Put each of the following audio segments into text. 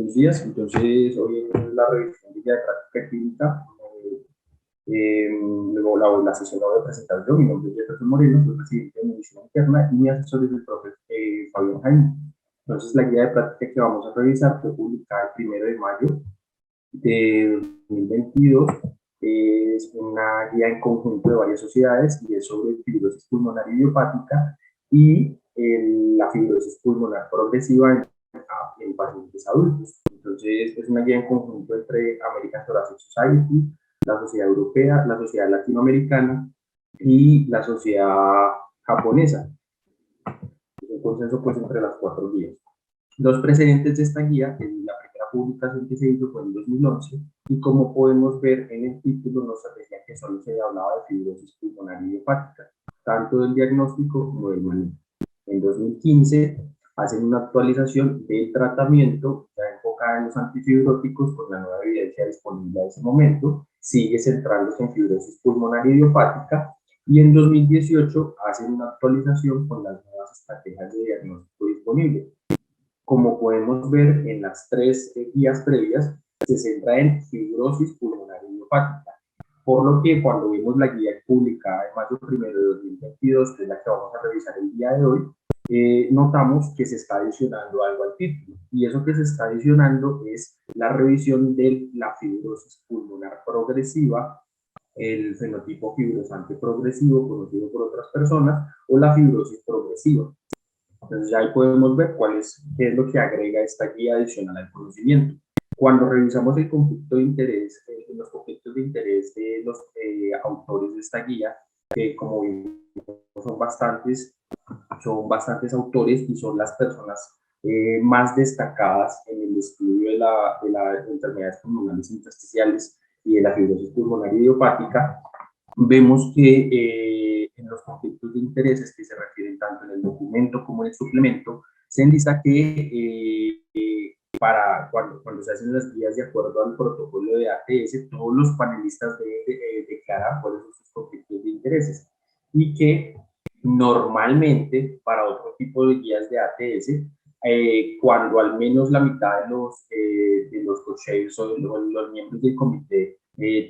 Buenos días. Entonces, hoy es la revisión de guía de práctica clínica. Luego la sesión la voy a presentar yo. Mi nombre es Jefferson Moreno, soy presidente de medicina interna y mi asesor es el profe Fabián Jaime. Entonces, la guía de práctica que vamos a revisar fue publicada el 1 de mayo de 2022. Es una guía en conjunto de varias sociedades y es sobre fibrosis pulmonar idiopática y la fibrosis pulmonar progresiva en pacientes adultos. Entonces, es una guía en conjunto entre American Thoracic Society, la Sociedad Europea, la Sociedad Latinoamericana y la Sociedad Japonesa. Es un consenso pues entre las 4 guías. Los precedentes de esta guía, la primera publicación que se hizo fue en 2011, y como podemos ver en el título nos decía que solo se hablaba de fibrosis pulmonar idiopática, tanto del diagnóstico como del manejo. En 2015 hacen una actualización del tratamiento ya enfocada en los antifibróticos con la nueva evidencia disponible a ese momento, sigue centrándose en fibrosis pulmonar idiopática, y en 2018 hacen una actualización con las nuevas estrategias de diagnóstico disponibles. Como podemos ver en las 3 guías previas, se centra en fibrosis pulmonar idiopática. Por lo que cuando vimos la guía publicada en mayo 1 de 2022, que es la que vamos a revisar el día de hoy, notamos que se está adicionando algo al título. Y eso que se está adicionando es la revisión de la fibrosis pulmonar progresiva, el fenotipo fibrosante progresivo, conocido por otras personas, o la fibrosis progresiva. Entonces ya ahí podemos ver qué es lo que agrega esta guía adicional al conocimiento. Cuando revisamos el conflicto de interés, los conflictos de interés de los autores de esta guía, que como vimos son bastantes autores y son las personas más destacadas en el estudio de las enfermedades pulmonares intersticiales y de la fibrosis pulmonar idiopática. Vemos que en los conflictos de intereses que se refieren tanto en el documento como en el suplemento, se indica que para cuando se hacen las guías de acuerdo al protocolo de ATS, todos los panelistas deben declarar cuáles son sus conflictos de intereses, y que normalmente para otro tipo de guías de ATS, cuando al menos la mitad de los coaches o los miembros del comité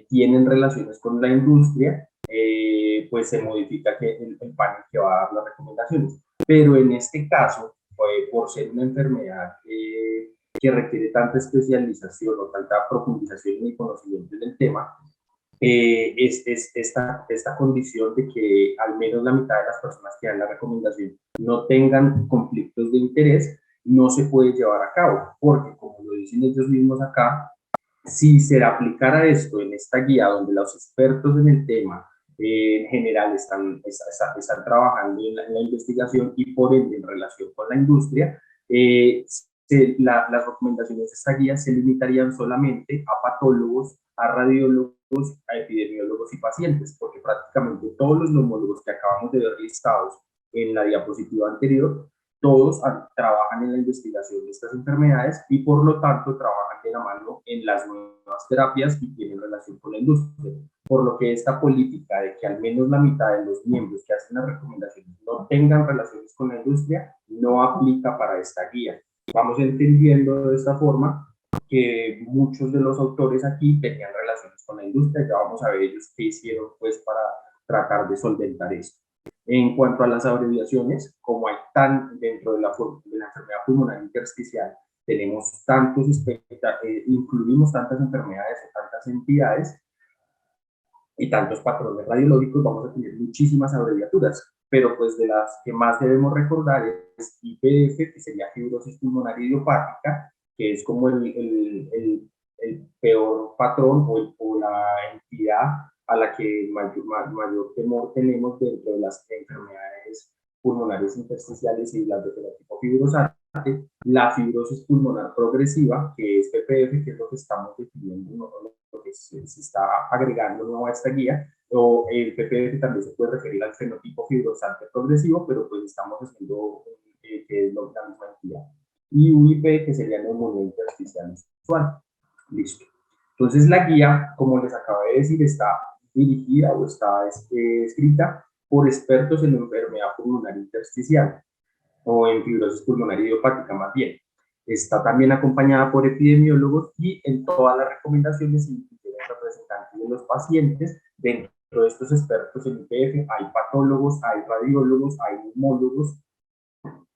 tienen relaciones con la industria, pues se modifica el panel que va a dar las recomendaciones. Pero en este caso, por ser una enfermedad que requiere tanta especialización o tanta profundización en el conocimiento del tema, esta condición de que al menos la mitad de las personas que dan la recomendación no tengan conflictos de interés, no se puede llevar a cabo, porque como lo dicen ellos mismos acá, si se aplicara esto en esta guía donde los expertos en el tema en general están trabajando en la investigación y por ende en relación con la industria, las recomendaciones de esta guía se limitarían solamente a patólogos, a radiólogos, a epidemiólogos y pacientes, porque prácticamente todos los neumólogos que acabamos de ver listados en la diapositiva anterior, todos trabajan en la investigación de estas enfermedades y por lo tanto trabajan de la mano en las nuevas terapias y tienen relación con la industria. Por lo que esta política de que al menos la mitad de los miembros que hacen las recomendaciones no tengan relaciones con la industria no aplica para esta guía. Vamos entendiendo de esta forma que muchos de los autores aquí tenían relaciones con la industria. Ya vamos a ver ellos qué hicieron pues para tratar de solventar esto. En cuanto a las abreviaciones, como hay dentro de la enfermedad pulmonar intersticial, tenemos incluimos tantas enfermedades o tantas entidades y tantos patrones radiológicos, vamos a tener muchísimas abreviaturas, pero pues de las que más debemos recordar es IPF, que sería fibrosis pulmonar idiopática, que es como el peor patrón o la entidad a la que mayor temor tenemos dentro de las enfermedades pulmonares intersticiales y las de fenotipo fibrosante. La fibrosis pulmonar progresiva, que es PPF, que es lo que estamos definiendo, ¿no? Lo que se está agregando nuevo a esta guía, o el PPF también se puede referir al fenotipo fibrosante progresivo, pero pues estamos haciendo que es la misma entidad. Y UIP, que sería neumonía intersticial usual. Listo. Entonces la guía, como les acabo de decir, está dirigida o está escrita por expertos en enfermedad pulmonar intersticial o en fibrosis pulmonar idiopática más bien. Está también acompañada por epidemiólogos y en todas las recomendaciones se incluyen representantes de los pacientes. Dentro de estos expertos en IPF hay patólogos, hay radiólogos, hay neumólogos,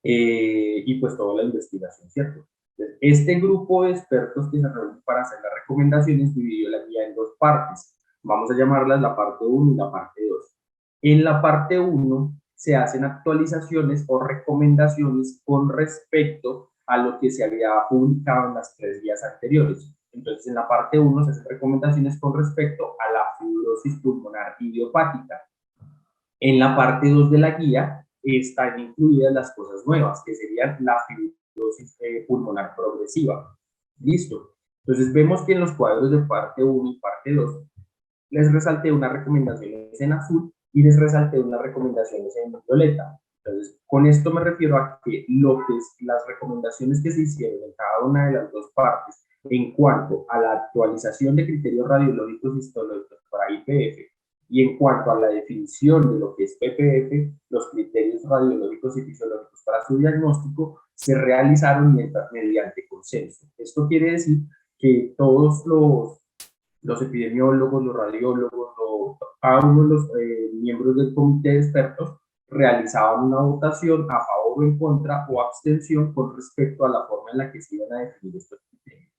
y pues toda la investigación, ¿cierto? Entonces, este grupo de expertos que se reúnen para hacer las recomendaciones dividió la guía en dos partes. Vamos a llamarlas la parte uno y la parte 2. En la parte uno se hacen actualizaciones o recomendaciones con respecto a lo que se había publicado en las 3 guías anteriores. Entonces, en la parte uno se hacen recomendaciones con respecto a la fibrosis pulmonar idiopática. En la parte 2 de la guía están incluidas las cosas nuevas, que serían la fibrosis pulmonar progresiva. Listo. Entonces vemos que en los cuadros de parte 1 y parte 2 les resalté unas recomendaciones en azul y les resalté unas recomendaciones en violeta. Entonces, con esto me refiero a que las recomendaciones que se hicieron en cada una de las dos partes en cuanto a la actualización de criterios radiológicos histológicos para IPF y en cuanto a la definición de lo que es PPF, los criterios radiológicos y fisiológicos para su diagnóstico se realizaron mediante consenso. Esto quiere decir que todos los epidemiólogos, los radiólogos, cada uno de los miembros del comité de expertos realizaban una votación a favor o en contra o abstención con respecto a la forma en la que se iban a definir estos criterios.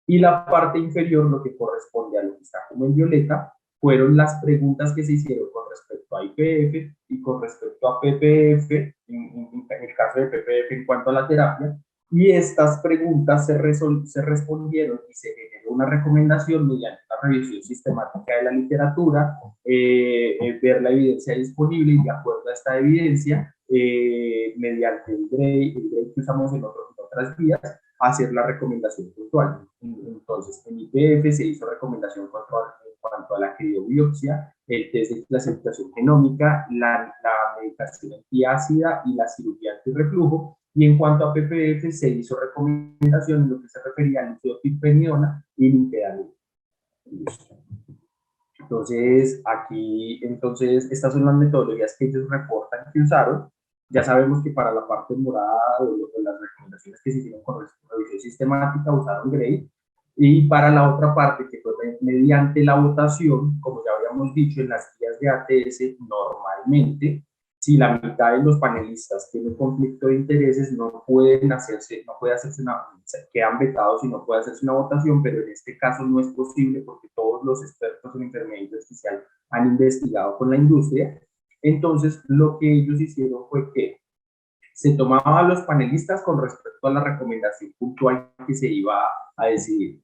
Y la parte inferior, lo que corresponde a lo que está como en violeta, fueron las preguntas que se hicieron con respecto a IPF y con respecto a PPF, en el caso de PPF en cuanto a la terapia, y estas preguntas se respondieron y se generó una recomendación mediante una revisión sistemática de la literatura, ver la evidencia disponible y de acuerdo a esta evidencia, mediante el GREI que usamos en otras vías, hacer la recomendación puntual. Entonces, en IPF se hizo recomendación en cuanto a la criobiopsia, el test de clasificación genómica, la medicación antiácida y la cirugía antirreflujo. Y en cuanto a PPF, se hizo recomendación en lo que se refería a nifediprenidona y nintedanib. Entonces, estas son las metodologías que ellos reportan que usaron. Ya sabemos que para la parte morada o las recomendaciones que se hicieron con revisión sistemática usaron GREI, y para la otra parte, que fue mediante la votación, como ya habíamos dicho en las guías de ATS, normalmente, si la mitad de los panelistas tienen conflicto de intereses, no puede hacerse quedan vetados y no puede hacerse una votación, pero en este caso no es posible porque todos los expertos en enfermedad especial han investigado con la industria. Entonces, lo que ellos hicieron fue que se tomaba a los panelistas con respecto a la recomendación puntual que se iba a decidir.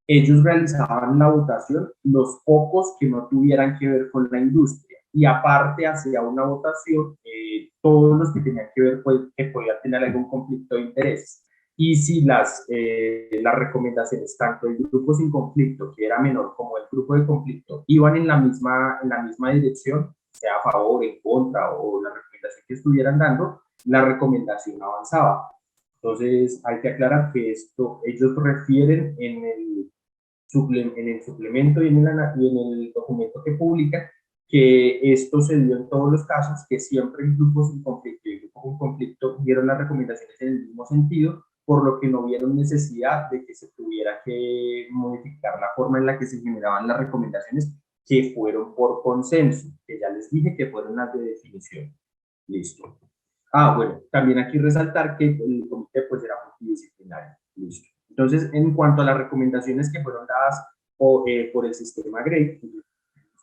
Ellos realizaban la votación, los pocos que no tuvieran que ver con la industria, y aparte hacía una votación todos los que tenían que ver, pues, que podían tener algún conflicto de interés. Y si las recomendaciones, tanto el grupo sin conflicto, que era menor, como el grupo de conflicto, iban en la misma dirección, sea a favor, en contra, o la recomendación que estuvieran dando, la recomendación avanzaba. Entonces, hay que aclarar que ellos refieren en el suplemento y en el documento que publica, que esto se dio en todos los casos, que siempre el grupo sin conflicto y el grupo con conflicto dieron las recomendaciones en el mismo sentido, por lo que no vieron necesidad de que se tuviera que modificar la forma en la que se generaban las recomendaciones, que fueron por consenso, que ya les dije que fueron las de definición. Listo. Bueno, también aquí resaltar que el comité pues era multidisciplinario. Listo. Entonces, en cuanto a las recomendaciones que fueron dadas por el sistema GREI,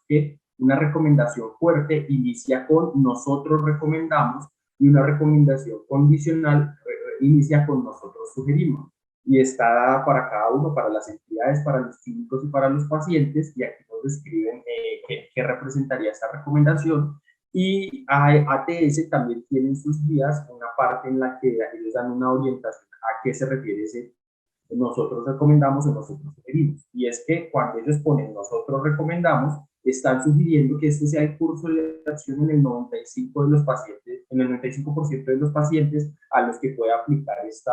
que una recomendación fuerte inicia con nosotros recomendamos, y una recomendación condicional inicia con nosotros sugerimos. Y está dada para cada uno, para las entidades, para los clínicos y para los pacientes, y aquí nos describen qué representaría esta recomendación. Y ATS también tienen sus guías, una parte en la que ellos dan una orientación a qué se refiere ese nosotros recomendamos o nosotros sugerimos. Y es que cuando ellos ponen nosotros recomendamos, están sugiriendo que este sea el curso de acción en el 95% de los pacientes, en el 95% de los pacientes a los que puede aplicar esta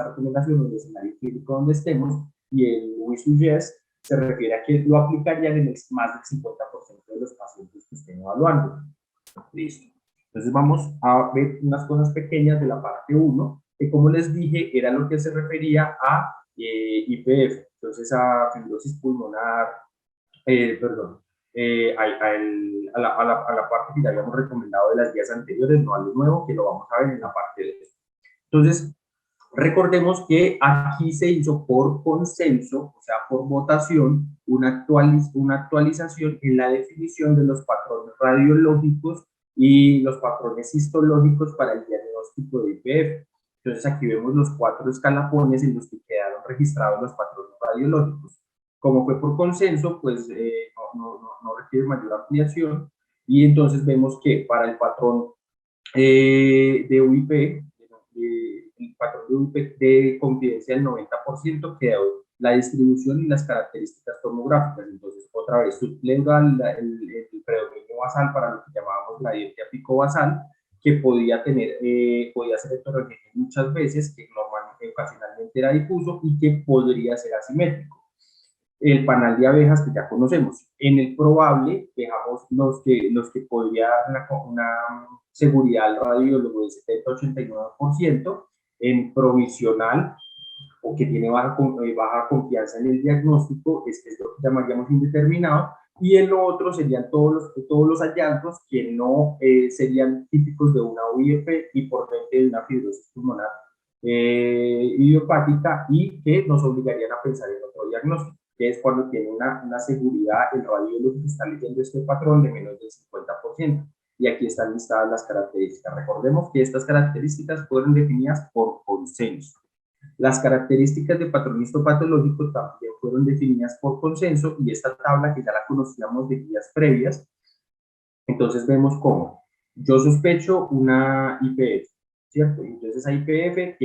recomendación en el escenario clínico donde estemos, y el we suggest se refiere a que lo aplicarían en más del 50% de los pacientes que estén evaluando. Listo. Entonces vamos a ver unas cosas pequeñas de la parte 1, que como les dije, era lo que se refería a IPF, entonces a fibrosis pulmonar, perdón, a la parte que ya habíamos recomendado de las guías anteriores, no a lo nuevo, que lo vamos a ver en la parte de eso. Entonces, recordemos que aquí se hizo por consenso, o sea, por votación, una actualización en la definición de los patrones radiológicos y los patrones histológicos para el diagnóstico de IPF. Entonces, aquí vemos los 4 escalafones en los que quedaron registrados los patrones radiológicos. Como fue por consenso, pues no requiere mayor ampliación. Y entonces vemos que para el patrón de UIP, el patrón de UIP de confidencia del 90% quedó la distribución y las características tomográficas. Entonces, otra vez, suplendo el predominio basal para lo que llamábamos la dieta pico-basal, que podía tener, podía ser heterogéneo muchas veces, que normalmente, ocasionalmente era difuso y que podría ser asimétrico. El panal de abejas que ya conocemos. En el probable, dejamos los que podría dar una seguridad al radiólogo del 70-89%, en provisional, o que tiene baja confianza en el diagnóstico, es lo que llamaríamos indeterminado, y en lo otro serían todos los hallazgos que no serían típicos de una UIF y por frente de una fibrosis pulmonar idiopática y que nos obligarían a pensar en otro diagnóstico, que es cuando tiene una seguridad, el radiólogo que está leyendo este patrón de menos del 50%. Y aquí están listadas las características. Recordemos que estas características fueron definidas por consenso. Las características de patrón histopatológico también fueron definidas por consenso y esta tabla que ya la conocíamos de guías previas. Entonces vemos cómo yo sospecho una IPF, ¿cierto? Entonces esa IPF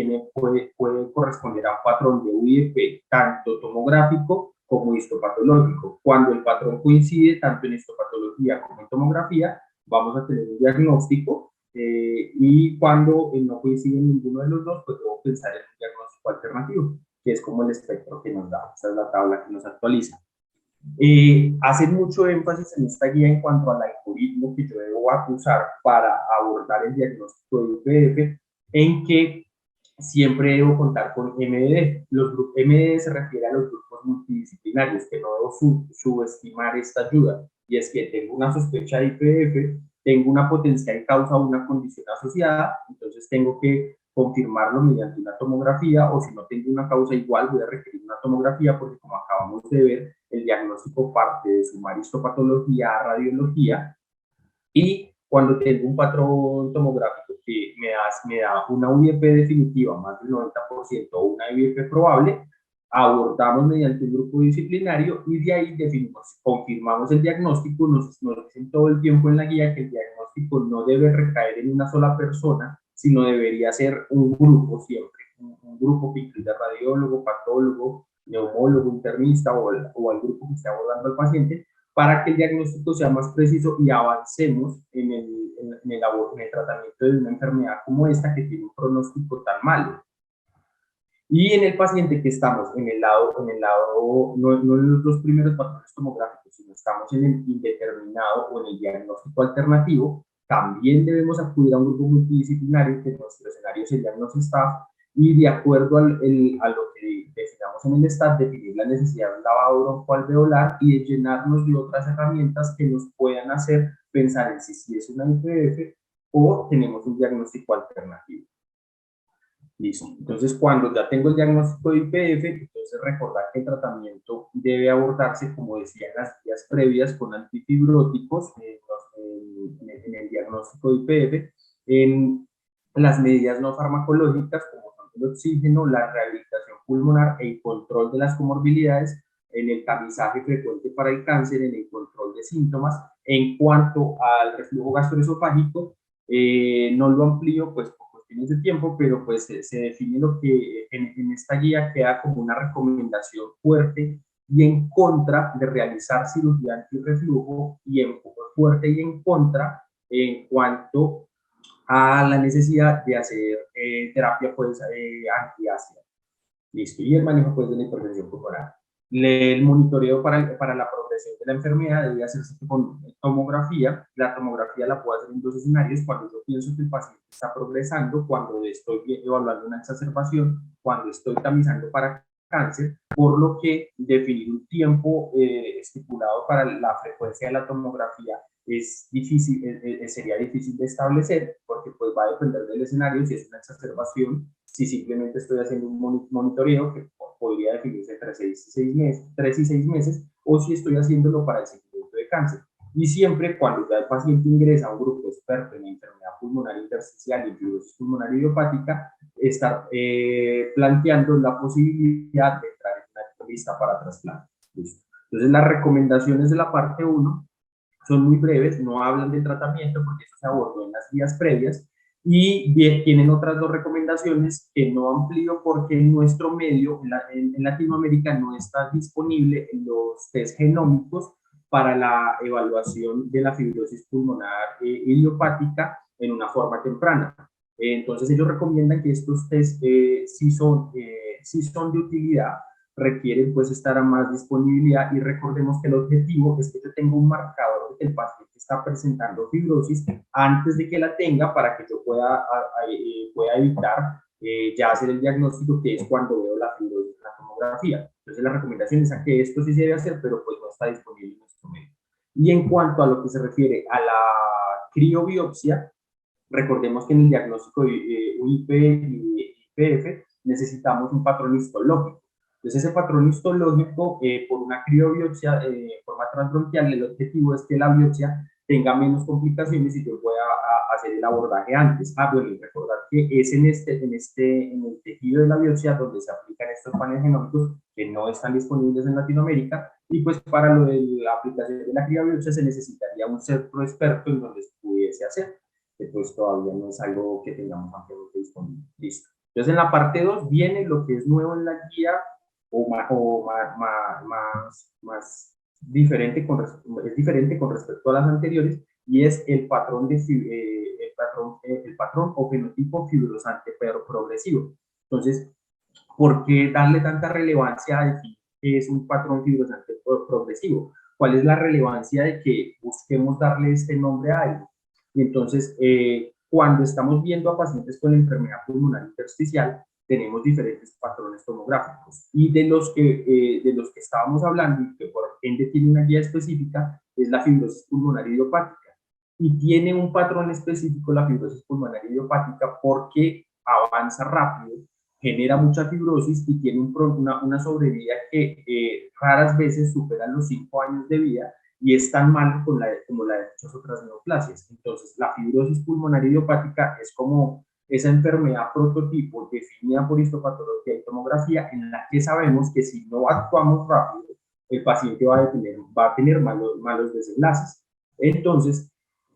puede corresponder a un patrón de UIF tanto tomográfico como histopatológico. Cuando el patrón coincide tanto en histopatología como en tomografía, vamos a tener un diagnóstico y cuando no coincide en ninguno de los dos, pues debo pensar en un diagnóstico alternativo, que es como el espectro que nos da. Esta es la tabla que nos actualiza. Hace mucho énfasis en esta guía en cuanto al algoritmo que yo debo usar para abordar el diagnóstico de IPF, en que siempre debo contar con MDD. MDD se refiere a los grupos multidisciplinarios, que no debo subestimar esta ayuda. Y es que tengo una sospecha de IPF, tengo una potencial causa o una condición asociada, entonces tengo que confirmarlo mediante una tomografía, o si no tengo una causa igual, voy a requerir una tomografía, porque como acabamos de ver, el diagnóstico parte de sumar histopatología a radiología, y cuando tengo un patrón tomográfico que me da una UIF definitiva, más del 90%, o una UIF probable, abordamos mediante un grupo disciplinario y de ahí definimos, confirmamos el diagnóstico. Nos dicen todo el tiempo en la guía que el diagnóstico no debe recaer en una sola persona, sino debería ser un grupo siempre, un grupo que incluya radiólogo, patólogo, neumólogo, internista o al grupo que esté abordando al paciente, para que el diagnóstico sea más preciso y avancemos en el tratamiento de una enfermedad como esta, que tiene un pronóstico tan malo. Y en el paciente que estamos en el lado no en los dos primeros patrones tomográficos, sino estamos en el indeterminado o en el diagnóstico alternativo, también debemos acudir a un grupo multidisciplinario, que en nuestro escenario serían los staff, y de acuerdo a lo que definamos en el staff, definir la necesidad de un lavado broncoalveolar y de llenarnos de otras herramientas que nos puedan hacer pensar en si es una IPF o tenemos un diagnóstico alternativo. Listo. Entonces, cuando ya tengo el diagnóstico de IPF, entonces recordar que el tratamiento debe abordarse, como decía en las guías previas, con antifibróticos en el diagnóstico de IPF, en las medidas no farmacológicas, como son el oxígeno, la rehabilitación pulmonar, el control de las comorbilidades, en el tamizaje frecuente para el cáncer, en el control de síntomas. En cuanto al reflujo gastroesofágico, no lo amplío, pues cuestiones de tiempo, pero pues se define lo que en esta guía queda como una recomendación fuerte y en contra de realizar cirugía antirreflujo, y fuerte y en contra en cuanto a la necesidad de hacer terapia pues antiácida. Listo. Y el manejo pues de la hipertensión pulmonar. El monitoreo para la progresión de la enfermedad debe hacerse con tomografía. La tomografía la puedo hacer en dos escenarios: cuando yo pienso que el paciente está progresando, cuando estoy evaluando una exacerbación, cuando estoy tamizando para cáncer, por lo que definir un tiempo estipulado para la frecuencia de la tomografía es difícil, sería difícil de establecer, porque pues va a depender del escenario, si es una exacerbación, si simplemente estoy haciendo un monitoreo que podría definirse entre 3 y 6 meses, o si estoy haciéndolo para el seguimiento de cáncer. Y siempre cuando ya el paciente ingresa a un grupo experto en enfermedad pulmonar intersticial y en fibrosis pulmonar idiopática, estar planteando la posibilidad de entrar en una lista para trasplante. Entonces, las recomendaciones de la parte 1 son muy breves, no hablan de tratamiento porque eso se abordó en las guías previas, y bien, tienen otras dos recomendaciones que no amplío porque en nuestro medio, en Latinoamérica, no está disponible los test genómicos para la evaluación de la fibrosis pulmonar idiopática en una forma temprana. Entonces ellos recomiendan que estos test sí son de utilidad, requieren pues estar a más disponibilidad, y recordemos que el objetivo es que yo tenga un marcador de que el paciente está presentando fibrosis antes de que la tenga, para que yo pueda evitar ya hacer el diagnóstico, que es cuando veo la fibrosis en la tomografía. Entonces la recomendación es a que esto sí se debe hacer, pero pues no está disponible en nuestro medio. Y en cuanto a lo que se refiere a la criobiopsia, recordemos que en el diagnóstico de UIP y IPF necesitamos un patrón histológico. Entonces, ese patrón histológico, por una criobiopsia en forma transbronquial, el objetivo es que la biopsia tenga menos complicaciones y yo pueda hacer el abordaje antes. Bueno, y recordar que es en el tejido de la biopsia donde se aplican estos paneles genómicos que no están disponibles en Latinoamérica, y pues para lo de la aplicación de la criobiopsia se necesitaría un centro experto en donde se pudiese hacer, que pues todavía no es algo que tengamos ampliamente disponible. Listo. Entonces, en la parte 2 viene lo que es nuevo en la guía, más diferente es diferente con respecto a las anteriores, y es el patrón, el patrón o fenotipo fibrosante pero progresivo. Entonces, ¿por qué darle tanta relevancia a decir que es un patrón fibrosante progresivo? ¿Cuál es la relevancia de que busquemos darle este nombre a algo? Y entonces, cuando estamos viendo a pacientes con enfermedad pulmonar intersticial, tenemos diferentes patrones tomográficos. Y de los que estábamos hablando, y que por ende tiene una guía específica, es la fibrosis pulmonar idiopática. Y tiene un patrón específico la fibrosis pulmonar idiopática porque avanza rápido, genera mucha fibrosis y tiene una sobrevida que raras veces supera los 5 años de vida, y es tan mal como la de muchas otras neoplasias. Entonces, la fibrosis pulmonar idiopática es como esa enfermedad prototipo definida por histopatología y tomografía, en la que sabemos que si no actuamos rápido, el paciente va a tener malos desenlaces. Entonces,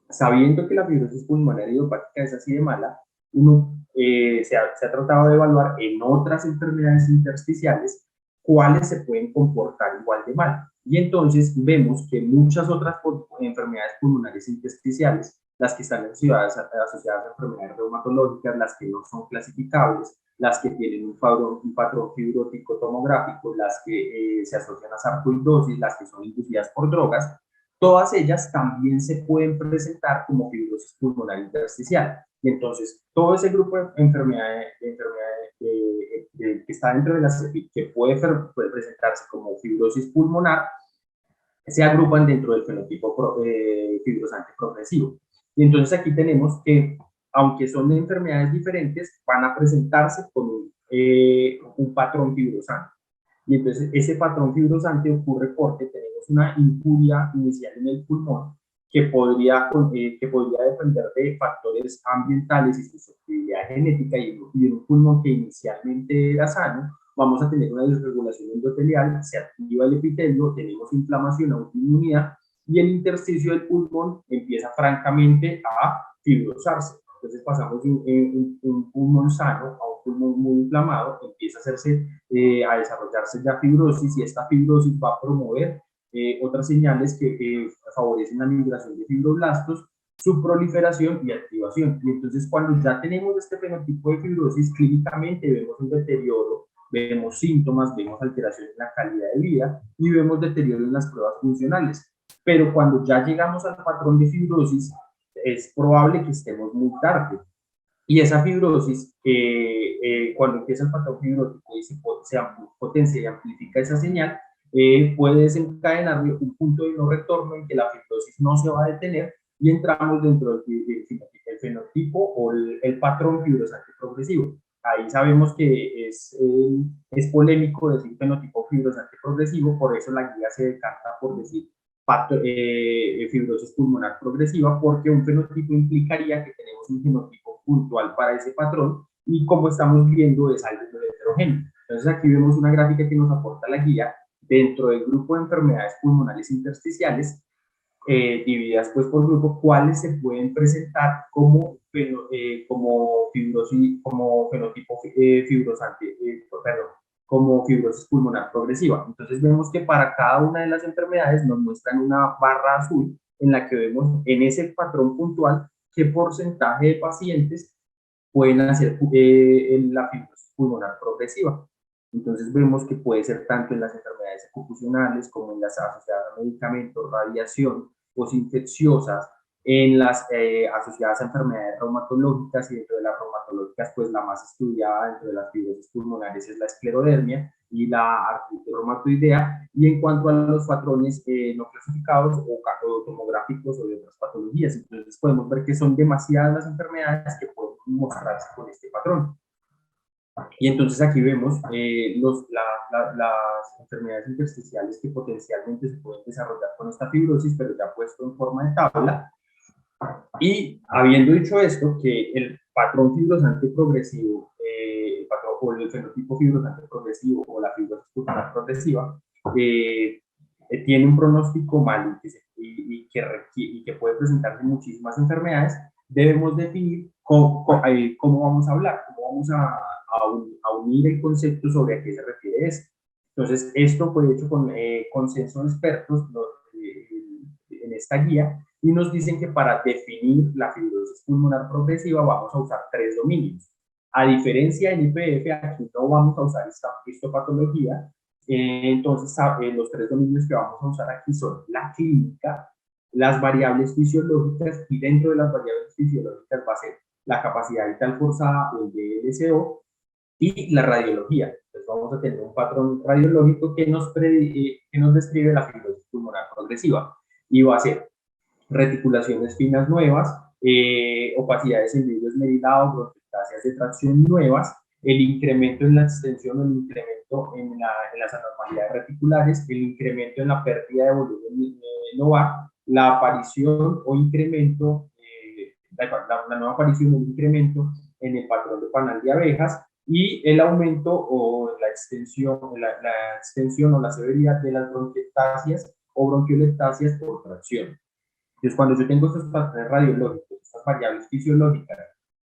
sabiendo que la fibrosis pulmonar idiopática es así de mala, uno se ha tratado de evaluar en otras enfermedades intersticiales cuáles se pueden comportar igual de mal. Y entonces vemos que muchas otras enfermedades pulmonares intersticiales, las que están asociadas a enfermedades reumatológicas, las que no son clasificables, las que tienen un patrón fibrótico tomográfico, las que se asocian a sarcoidosis, las que son inducidas por drogas, todas ellas también se pueden presentar como fibrosis pulmonar intersticial. Y entonces, todo ese grupo de enfermedades que está dentro de las que puede presentarse como fibrosis pulmonar, se agrupan dentro del fenotipo fibrosante progresivo. Y entonces aquí tenemos que, aunque son enfermedades diferentes, van a presentarse con un patrón fibrosante. Y entonces ese patrón fibrosante ocurre porque tenemos una injuria inicial en el pulmón que podría depender de factores ambientales y susceptibilidad genética, y en un pulmón que inicialmente era sano, vamos a tener una desregulación endotelial, se activa el epitelio, tenemos inflamación, autoinmunidad, y el intersticio del pulmón empieza francamente a fibrosarse. Entonces pasamos de un pulmón sano a un pulmón muy inflamado, empieza a a desarrollarse ya fibrosis, y esta fibrosis va a promover otras señales que favorecen la migración de fibroblastos, su proliferación y activación. Y entonces, cuando ya tenemos este fenotipo de fibrosis, clínicamente vemos un deterioro vemos síntomas, vemos alteraciones en la calidad de vida y vemos deterioro en las pruebas funcionales. Pero cuando ya llegamos al patrón de fibrosis, es probable que estemos muy tarde. Y esa fibrosis, cuando empieza el patrón fibrótico y se potencia y amplifica esa señal, puede desencadenarle un punto de no retorno en que la fibrosis no se va a detener y entramos dentro del fenotipo o el patrón fibrosante progresivo. Ahí sabemos que es polémico decir fenotipo fibrosante progresivo, por eso la guía se decanta por decir fibrosis pulmonar progresiva, porque un fenotipo implicaría que tenemos un genotipo puntual para ese patrón y como estamos viendo es algo muy heterogéneo. Entonces aquí vemos una gráfica que nos aporta la guía dentro del grupo de enfermedades pulmonares intersticiales, divididas pues por grupo, cuáles se pueden presentar como fibrosis, como fenotipo fibrosante, perdón, como fibrosis pulmonar progresiva. Entonces vemos que para cada una de las enfermedades nos muestran una barra azul en la que vemos en ese patrón puntual qué porcentaje de pacientes pueden hacer la fibrosis pulmonar progresiva. Entonces vemos que puede ser tanto en las enfermedades ocupacionales como en las asociadas a medicamentos, radiación, posinfecciosas, en las asociadas a enfermedades reumatológicas, y dentro de las reumatológicas, pues la más estudiada dentro de las fibrosis pulmonares es la esclerodermia y la artritis reumatoidea, y en cuanto a los patrones no clasificados o tomográficos o de otras patologías. Entonces podemos ver que son demasiadas las enfermedades que pueden mostrarse con este patrón. Y entonces aquí vemos las enfermedades intersticiales que potencialmente se pueden desarrollar con esta fibrosis, pero ya puesto en forma de tabla. Y habiendo dicho esto, que el patrón fibrosante progresivo, o el fenotipo fibrosante progresivo o la fibrosis pulmonar progresiva, tiene un pronóstico malo y que puede presentarse muchísimas enfermedades, debemos definir cómo vamos a hablar, cómo vamos a unir el concepto sobre a qué se refiere esto. Entonces, esto fue hecho con consenso de expertos en esta guía, y nos dicen que para definir la fibrosis pulmonar progresiva vamos a usar 3 dominios. A diferencia del IPF, aquí no vamos a usar esta histopatología, entonces los 3 dominios que vamos a usar aquí son la clínica, las variables fisiológicas, y dentro de las variables fisiológicas va a ser la capacidad vital forzada o el DLCO y la radiología. Entonces vamos a tener un patrón radiológico que nos describe la fibrosis pulmonar progresiva, y va a ser reticulaciones finas nuevas, opacidades en vidrio esmerilado, bronquiectasias de tracción nuevas, el incremento en la extensión o el incremento en las anormalidades reticulares, el incremento en la pérdida de volumen lobar, la aparición o incremento, la nueva aparición o incremento en el patrón de panal de abejas, y el aumento o la extensión o la severidad de las bronquiectasias o bronquiolectasias por tracción. Entonces, cuando yo tengo estos patrones radiológicos, estas variables fisiológicas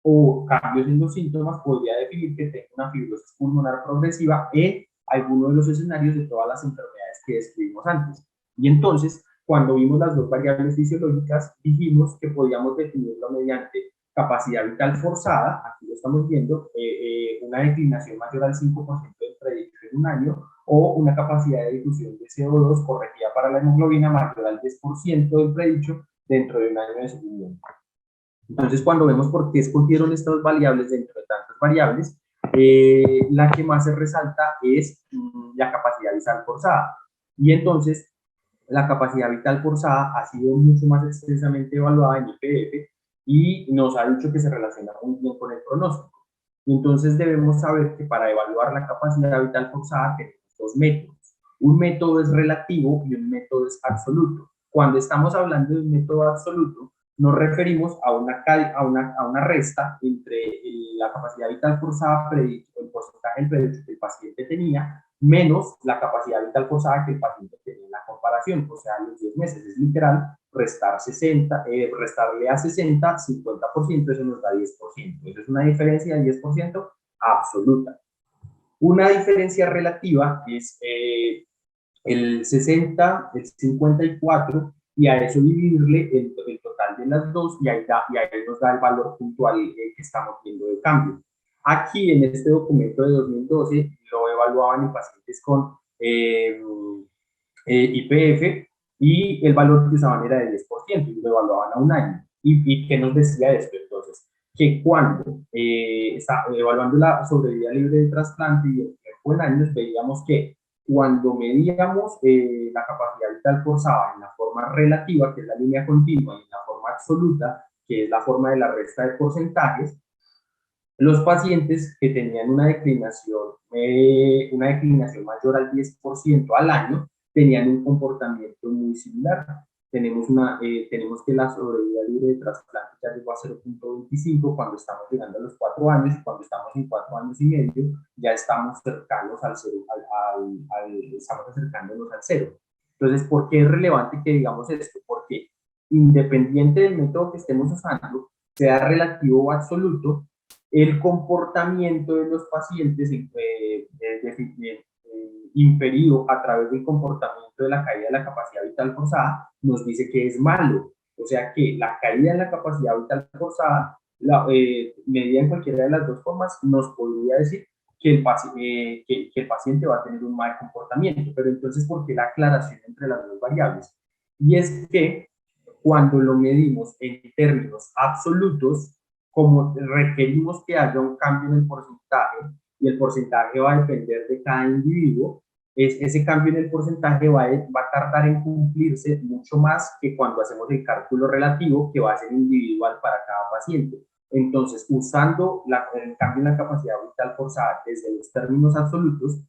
o cambios en los síntomas, podría definir que tengo una fibrosis pulmonar progresiva en alguno de los escenarios de todas las enfermedades que describimos antes. Y entonces, cuando vimos las dos variables fisiológicas, dijimos que podíamos definirlo mediante capacidad vital forzada, aquí lo estamos viendo, una declinación mayor al 5% del predicho en un año, o una capacidad de difusión de CO2 corregida para la hemoglobina mayor al 10% del predicho dentro de un año de seguimiento. Entonces, cuando vemos por qué escogieron estas variables dentro de tantas variables, la que más se resalta es la capacidad vital forzada. Y entonces, la capacidad vital forzada ha sido mucho más extensamente evaluada en IPF y nos ha dicho que se relaciona muy bien con el pronóstico. Y entonces debemos saber que para evaluar la capacidad vital forzada tenemos 2 métodos. Un método es relativo y un método es absoluto. Cuando estamos hablando de un método absoluto, nos referimos a una resta entre la capacidad vital forzada predicta, el porcentaje del predicto que el paciente tenía, menos la capacidad vital forzada que el paciente tenía en la comparación, o sea, los 10 meses. Es literal restar 60, restarle a 60, 50%, eso nos da 10%. Eso es una diferencia de 10% absoluta. Una diferencia relativa es el 60, el 54, y a eso dividirle el total de las dos, y ahí nos da el valor puntual que estamos viendo de cambio. Aquí en este documento de 2012 lo evaluaban en pacientes con IPF y el valor que usaban era de 10% y lo evaluaban a un año. ¿Y qué nos decía esto entonces? Que cuando está evaluando la sobrevida libre de trasplante y el tiempo en años, veíamos que cuando medíamos la capacidad vital forzada en la forma relativa, que es la línea continua, y en la forma absoluta, que es la forma de la resta de porcentajes, los pacientes que tenían una declinación mayor al 10% al año tenían un comportamiento muy similar. Tenemos que la sobrevida libre de trasplante ya llegó a 0.25 cuando estamos llegando a los 4 años, y cuando estamos en 4 años y medio ya estamos cercanos al cero, estamos acercándonos al cero. Entonces, ¿por qué es relevante que digamos esto? Porque independiente del método que estemos usando, sea relativo o absoluto, el comportamiento de los pacientes inferido a través del comportamiento de la caída de la capacidad vital forzada nos dice que es malo. O sea que la caída en la capacidad vital forzada, medida en cualquiera de las dos formas, nos podría decir que el paciente va a tener un mal comportamiento. Pero entonces, ¿por qué la aclaración entre las dos variables? Y es que cuando lo medimos en términos absolutos, como requerimos que haya un cambio en el porcentaje, y el porcentaje va a depender de cada individuo, ese cambio en el porcentaje va a tardar en cumplirse mucho más que cuando hacemos el cálculo relativo, que va a ser individual para cada paciente. Entonces, usando el cambio en la capacidad vital forzada desde los términos absolutos,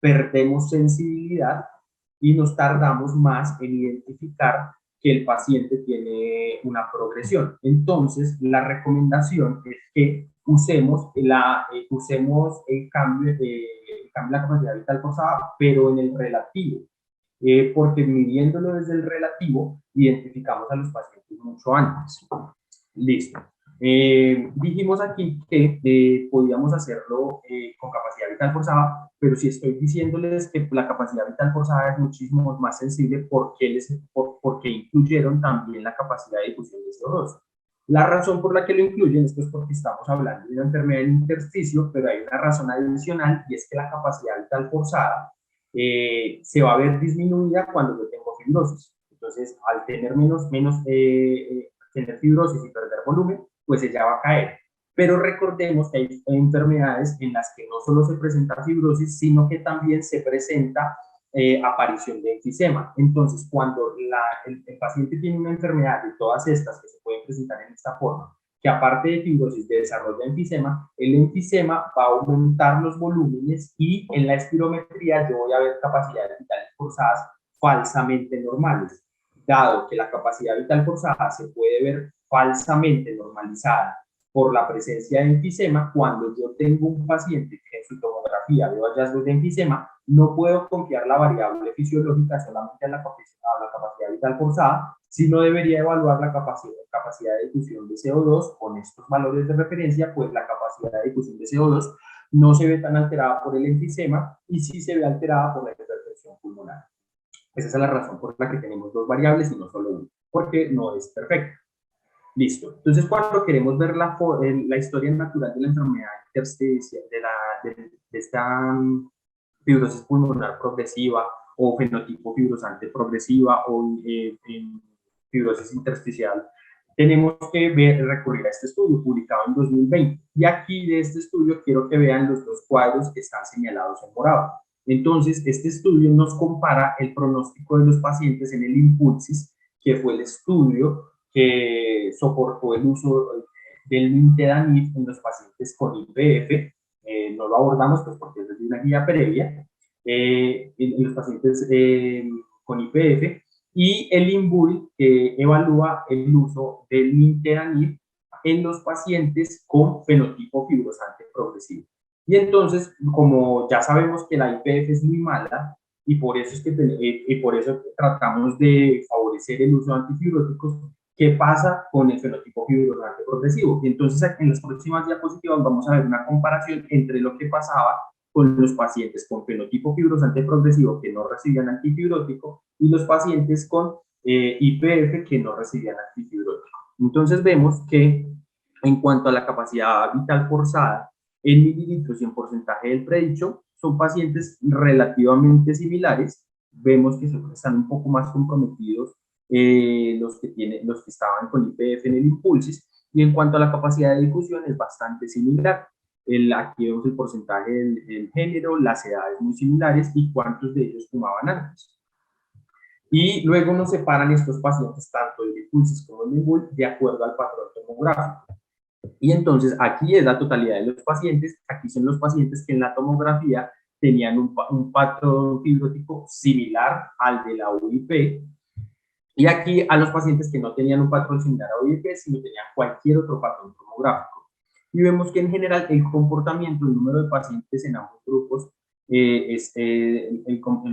perdemos sensibilidad y nos tardamos más en identificar que el paciente tiene una progresión. Entonces, la recomendación es que usemos el cambio de la capacidad vital forzada, pero en el relativo, porque midiéndolo desde el relativo, identificamos a los pacientes mucho antes. Listo. Dijimos aquí que podíamos hacerlo con capacidad vital forzada, pero si estoy diciéndoles que la capacidad vital forzada es muchísimo más sensible, porque incluyeron también la capacidad de difusión de CO2. La razón por la que lo incluyen es porque estamos hablando de una enfermedad del intersticio, pero hay una razón adicional, y es que la capacidad vital forzada se va a ver disminuida cuando yo tengo fibrosis. Entonces, al tener tener fibrosis y perder volumen, pues ella va a caer. Pero recordemos que hay enfermedades en las que no solo se presenta fibrosis, sino que también se presenta aparición de enfisema. Entonces, cuando el paciente tiene una enfermedad de todas estas que se pueden presentar en esta forma, que aparte de fibrosis desarrolla enfisema, el enfisema va a aumentar los volúmenes y en la espirometría yo voy a ver capacidades vitales forzadas falsamente normales. Dado que la capacidad vital forzada se puede ver falsamente normalizada por la presencia de enfisema, cuando yo tengo un paciente que en su tomografía veo hallazgos de enfisema, no puedo confiar la variable fisiológica solamente a la capacidad vital forzada, sino debería evaluar la capacidad de difusión de CO2 con estos valores de referencia, pues la capacidad de difusión de CO2 no se ve tan alterada por el enfisema y sí se ve alterada por la hipertensión pulmonar. Esa es la razón por la que tenemos dos variables y no solo una, porque no es perfecta. Listo. Entonces, cuando queremos ver la historia natural de la enfermedad intersticial, de esta fibrosis pulmonar progresiva o fenotipo fibrosante progresiva o fibrosis intersticial, tenemos que recurrir a este estudio publicado en 2020. Y aquí de este estudio quiero que vean los dos cuadros que están señalados en morado. Entonces, este estudio nos compara el pronóstico de los pacientes en el INPULSIS, que fue el estudio que soportó el uso del nintedanib en los pacientes con IPF. No lo abordamos pues porque es de una guía previa, en los pacientes con IPF, y el INBUL, que evalúa el uso del nintedanib en los pacientes con fenotipo fibrosante progresivo. Y entonces, como ya sabemos que la IPF es muy mala, y por eso, por eso tratamos de favorecer el uso de antifibróticos, ¿qué pasa con el fenotipo fibrosante progresivo? Y entonces, en las próximas diapositivas vamos a ver una comparación entre lo que pasaba con los pacientes con fenotipo fibrosante progresivo que no recibían antifibrótico y los pacientes con IPF que no recibían antifibrótico. Entonces vemos que en cuanto a la capacidad vital forzada, en mililitros y en porcentaje del predicho, son pacientes relativamente similares. Vemos que están un poco más comprometidos los que estaban con IPF en el Impulsis, y en cuanto a la capacidad de difusión es bastante similar. Aquí vemos el porcentaje del género, las edades muy similares y cuántos de ellos fumaban antes. Y luego nos separan estos pacientes, tanto el Impulsis como el Imbul, de acuerdo al patrón tomográfico. Y entonces aquí es la totalidad de los pacientes. Aquí son los pacientes que en la tomografía tenían un patrón fibrótico similar al de la UIP, y aquí a los pacientes que no tenían un patrón similar a UIP, sino tenían cualquier otro patrón tomográfico. Y vemos que en general el comportamiento, el número de pacientes en ambos grupos, el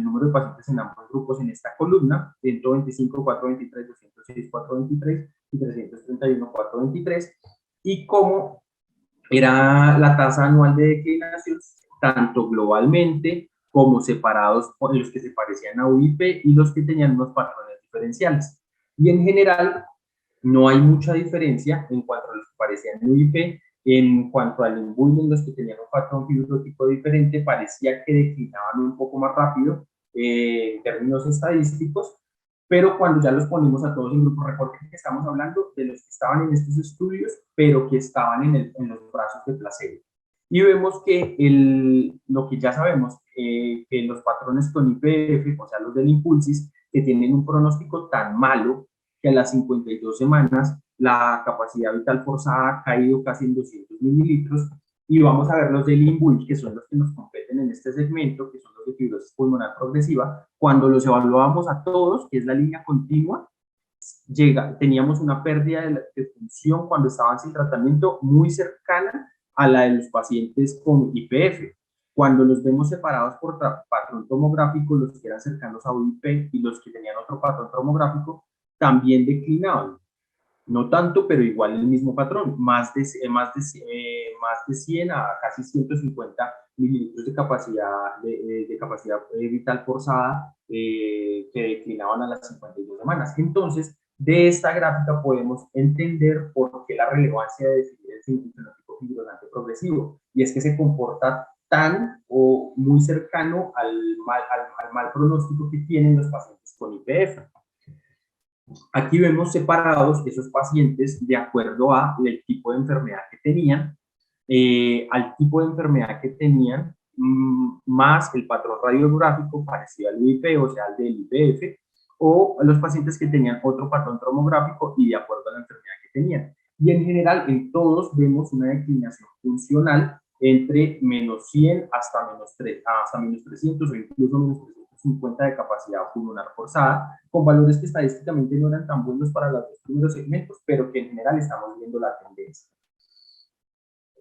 número de pacientes en ambos grupos en esta columna, 125, 423, 206, 423 y 331, 423, y cómo era la tasa anual de declinación, tanto globalmente como separados por los que se parecían a UIP y los que tenían unos patrones diferenciales. Y en general, no hay mucha diferencia en cuanto a los que parecían a UIP. En cuanto al Imbul, en los que tenían un patrón fibrótico diferente, parecía que declinaban un poco más rápido en términos estadísticos, pero cuando ya los ponemos a todos en grupo, recuerden que estamos hablando de los que estaban en estos estudios, pero que estaban en los brazos de placebo. Y vemos que lo que ya sabemos, que los patrones con IPF, o sea, los del Impulsis, que tienen un pronóstico tan malo que a las 52 semanas la capacidad vital forzada ha caído casi en 200 mililitros, y vamos a ver los del Imbul, que son los que nos competen en este segmento, que son los de fibrosis pulmonar progresiva. Cuando los evaluábamos a todos, que es la línea continua, teníamos una pérdida de función cuando estaban sin tratamiento muy cercana a la de los pacientes con IPF. Cuando los vemos separados por patrón tomográfico, los que eran cercanos a UIP y los que tenían otro patrón tomográfico, también declinaban. No tanto, pero igual el mismo patrón, más de 100 a casi 150 mililitros de capacidad, de capacidad vital forzada, que declinaban a las 52 semanas. Entonces, de esta gráfica podemos entender por qué la relevancia de definir el fenotipo fibrosante progresivo, y es que se comporta tan o muy cercano al mal pronóstico que tienen los pacientes con IPF. Aquí vemos separados esos pacientes de acuerdo al tipo de enfermedad que tenían, al tipo de enfermedad que tenían, más el patrón radiográfico parecido al UIP, o sea, al del IPF, o los pacientes que tenían otro patrón tomográfico y de acuerdo a la enfermedad que tenían. Y en general, en todos vemos una declinación funcional entre menos 100 hasta menos 300 o incluso menos 350 de capacidad pulmonar forzada, con valores que estadísticamente no eran tan buenos para los dos primeros segmentos, pero que en general estamos viendo la tendencia.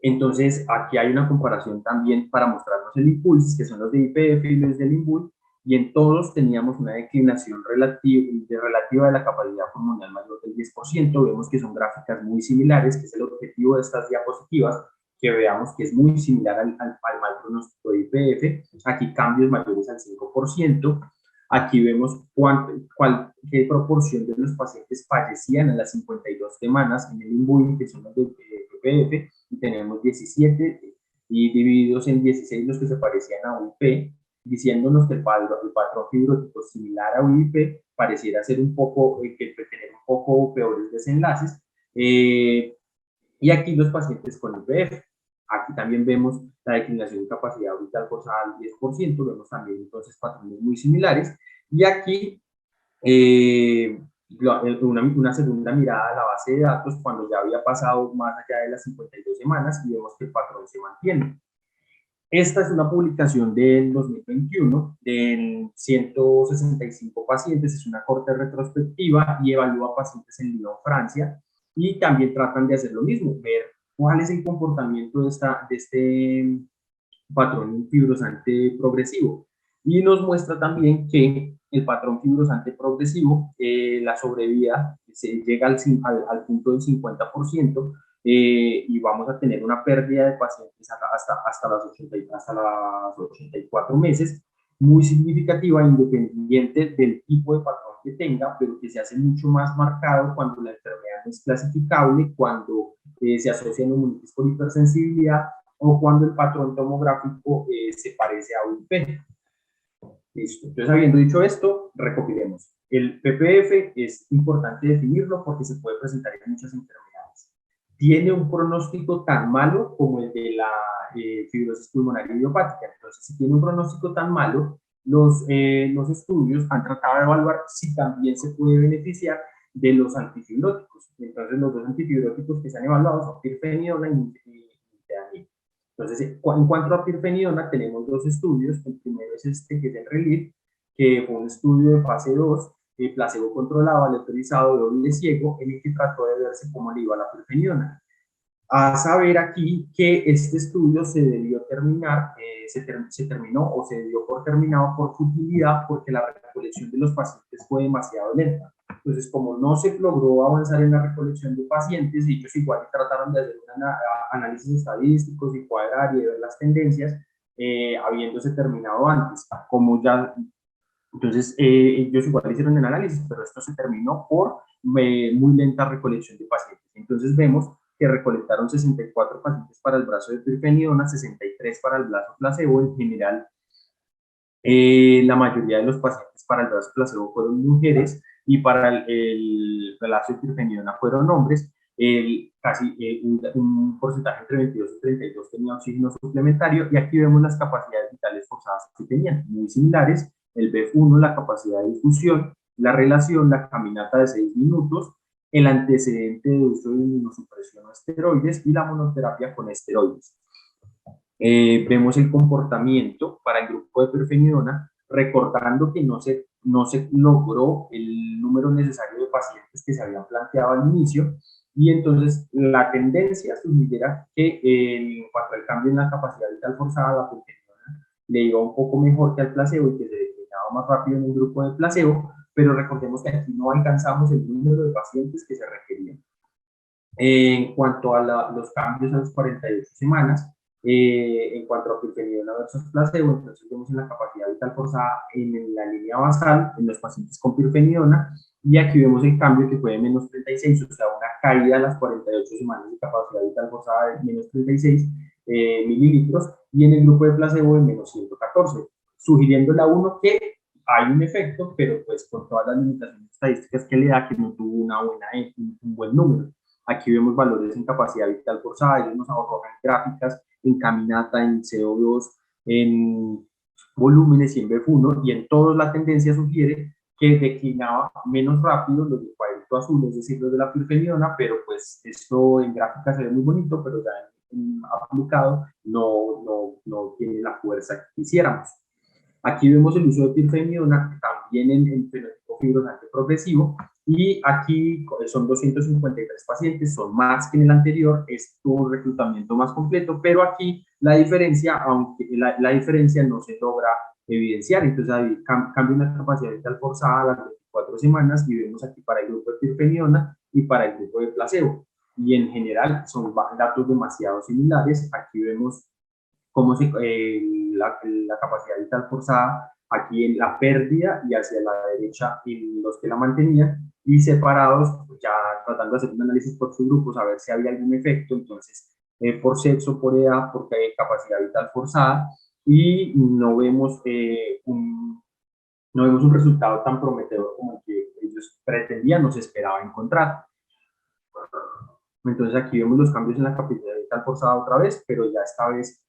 Entonces, aquí hay una comparación también para mostrarnos el Impulsis, que son los de IPF y los del Imbul, y en todos teníamos una declinación relativa de la capacidad pulmonar mayor del 10%. Vemos que son gráficas muy similares, que es el objetivo de estas diapositivas, que veamos que es muy similar al mal pronóstico de IPF. Aquí cambios mayores al 5%. Aquí vemos qué proporción de los pacientes fallecían a las 52 semanas en el Imbul, que son los de IPF, y tenemos 17, y divididos en 16 los que se parecían a UIP, diciéndonos que el patrón fibrótico similar a UIP pareciera ser un poco, tener un poco peores desenlaces. Y aquí los pacientes con IPF. Aquí también vemos la declinación de capacidad vital forzada al 10%, vemos también entonces patrones muy similares. Y aquí una segunda mirada a la base de datos cuando ya había pasado más allá de las 52 semanas, y vemos que el patrón se mantiene. Esta es una publicación del 2021 de 165 pacientes, es una corte retrospectiva y evalúa pacientes en Lyon, Francia, y también tratan de hacer lo mismo, ver cuál es el comportamiento de este patrón fibrosante progresivo. Y nos muestra también que el patrón fibrosante progresivo, la sobrevida se llega al punto del 50%, y vamos a tener una pérdida de pacientes hasta las 84 meses, muy significativa, independiente del tipo de patrón que tenga, pero que se hace mucho más marcado cuando la enfermedad no es clasificable, cuando se asocia neumonitis por hipersensibilidad, o cuando el patrón tomográfico se parece a un P. Listo. Entonces, habiendo dicho esto, recopilemos. El PPF es importante definirlo porque se puede presentar en muchas enfermedades. Tiene un pronóstico tan malo como el de la fibrosis pulmonar idiopática. Entonces, si tiene un pronóstico tan malo, los estudios han tratado de evaluar si también se puede beneficiar de los antifibróticos. Entonces, los dos antifibróticos que se han evaluado son pirfenidona y nintedanib. Entonces, en cuanto a pirfenidona, tenemos dos estudios. El primero es este, que es el RELIEF, que fue un estudio de fase 2, placebo controlado, aleatorizado, doble ciego, en el que trató de verse cómo le iba la pirfenidona. A saber aquí que este estudio se debió terminar, se terminó o se dio por terminado por futilidad porque la recolección de los pacientes fue demasiado lenta. Entonces, como no se logró avanzar en la recolección de pacientes, ellos igual trataron de hacer un análisis estadísticos y cuadrar y ver las tendencias, habiéndose terminado antes. Como ya, entonces, ellos igual hicieron el análisis, pero esto se terminó por muy lenta recolección de pacientes. Entonces, vemos que recolectaron 64 pacientes para el brazo de pirfenidona, 63 para el brazo placebo. En general, la mayoría de los pacientes para el brazo placebo fueron mujeres y para el brazo de pirfenidona fueron hombres. Casi un porcentaje entre 22 y 32 tenía oxígeno suplementario, y aquí vemos las capacidades vitales forzadas que tenían, muy similares. El BF1, la capacidad de difusión, la relación, la caminata de 6 minutos, el antecedente de uso de inmunosupresión o esteroides y la monoterapia con esteroides. Vemos el comportamiento para el grupo de pirfenidona, recordando que no se logró el número necesario de pacientes que se habían planteado al inicio, y entonces la tendencia sugiera que en cuanto al cambio en la capacidad vital forzada, la pirfenidona le iba un poco mejor que al placebo y que se declinaba más rápido en el grupo de placebo, pero recordemos que aquí no alcanzamos el número de pacientes que se requerían. En cuanto a los cambios a las 48 semanas, en cuanto a pirfenidona versus placebo, entonces vemos en la capacidad vital forzada en la línea basal en los pacientes con pirfenidona, y aquí vemos el cambio que fue de menos 36, o sea, una caída a las 48 semanas de capacidad vital forzada de menos 36 mililitros, y en el grupo de placebo de menos 114, sugiriéndole a uno que hay un efecto, pero pues con todas las limitaciones estadísticas que le da, que no tuvo un buen número. Aquí vemos valores en capacidad vital forzada, ellos nos arrojan gráficas en caminata, en CO2, en volúmenes y en BF1, y en todos la tendencia sugiere que declinaba menos rápido los de cuadrito azul, es decir, los de la pirfenidona, pero pues esto en gráfica se ve muy bonito, pero ya en aplicado no tiene la fuerza que quisiéramos. Aquí vemos el uso de pirfenidona también en fenotipo fibrosante progresivo, y aquí son 253 pacientes, son más que en el anterior, es un reclutamiento más completo, pero aquí la diferencia, aunque la diferencia no se logra evidenciar. Entonces ahí cambia una capacidad vital forzada a las 24 semanas, y vemos aquí para el grupo de pirfenidona y para el grupo de placebo, y en general son datos demasiado similares. Aquí vemos cómo la capacidad vital forzada aquí en la pérdida, y hacia la derecha en los que la mantenían, y separados, pues ya tratando de hacer un análisis por subgrupos a ver si había algún efecto. Entonces, por sexo, por edad, porque hay capacidad vital forzada, y no vemos un resultado tan prometedor como el que ellos pretendían o se esperaba encontrar. Entonces aquí vemos los cambios en la capacidad vital forzada otra vez, pero ya esta vez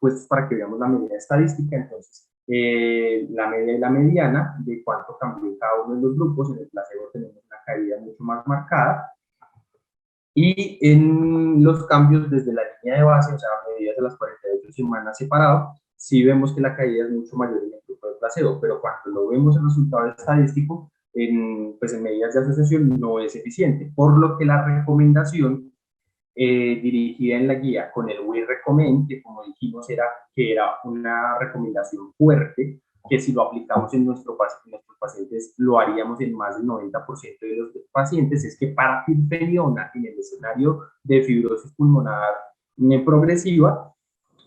pues para que veamos la medida estadística. Entonces, la media y la mediana de cuánto cambió en cada uno de los grupos. En el placebo tenemos una caída mucho más marcada, y en los cambios desde la línea de base, o sea, medidas a las 48 semanas separado, sí vemos que la caída es mucho mayor en el grupo de placebo, pero cuando lo vemos en resultado estadístico, pues en medidas de asociación no es eficiente, por lo que la recomendación dirigida en la guía con el We Recommend, que como dijimos que era una recomendación fuerte, que si lo aplicamos en nuestros pacientes lo haríamos en más del 90% de los pacientes, es que para pirfenidona en el escenario de fibrosis pulmonar progresiva,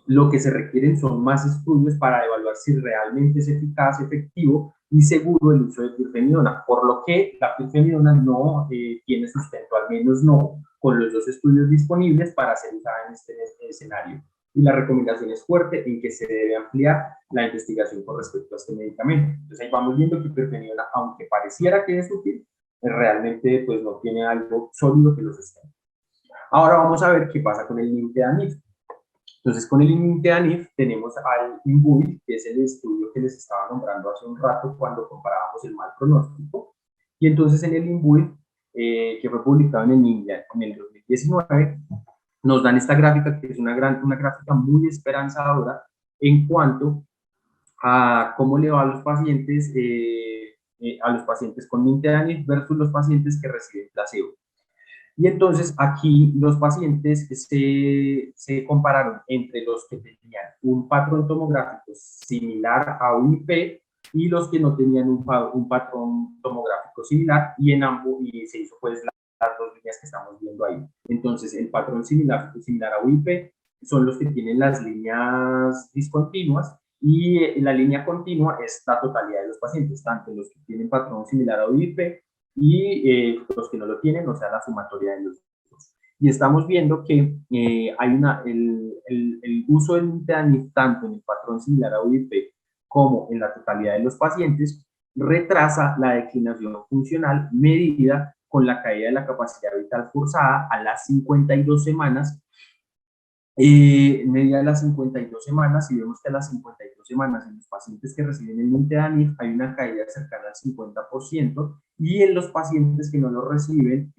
lo que se requieren son más estudios para evaluar si realmente es eficaz, efectivo y seguro el uso de pirfenidona, por lo que la pirfenidona no tiene sustento, al menos no con los dos estudios disponibles para ser usada en este escenario. Y la recomendación es fuerte en que se debe ampliar la investigación con respecto a este medicamento. Entonces ahí vamos viendo que hiperfeniona, aunque pareciera que es útil, realmente pues no tiene algo sólido que lo sostenga. Ahora vamos a ver qué pasa con el nintedanib. Entonces, con el nintedanib tenemos al INVUI, que es el estudio que les estaba nombrando hace un rato cuando comparábamos el mal pronóstico. Y entonces en el INVUI, que fue publicado en el NINJA en el 2019, nos dan esta gráfica, que es una gráfica muy esperanzadora en cuanto a cómo le va a los pacientes con nintedanib versus los pacientes que reciben placebo. Y entonces aquí los pacientes se compararon entre los que tenían un patrón tomográfico similar a UIP y los que no tenían un patrón tomográfico similar, y en ambos y se hizo pues las dos líneas que estamos viendo ahí. Entonces el patrón similar a UIP son los que tienen las líneas discontinuas, y la línea continua es la totalidad de los pacientes, tanto los que tienen patrón similar a UIP y los que no lo tienen, o sea, la sumatoria de los dos. Y estamos viendo que el uso del nintedanib tanto en el patrón similar a UIP como en la totalidad de los pacientes retrasa la declinación funcional medida con la caída de la capacidad vital forzada a las 52 semanas. Medida de las 52 semanas, y vemos que a las 52 semanas en los pacientes que reciben el nintedanib hay una caída cercana al 50%, y en los pacientes que no lo reciben,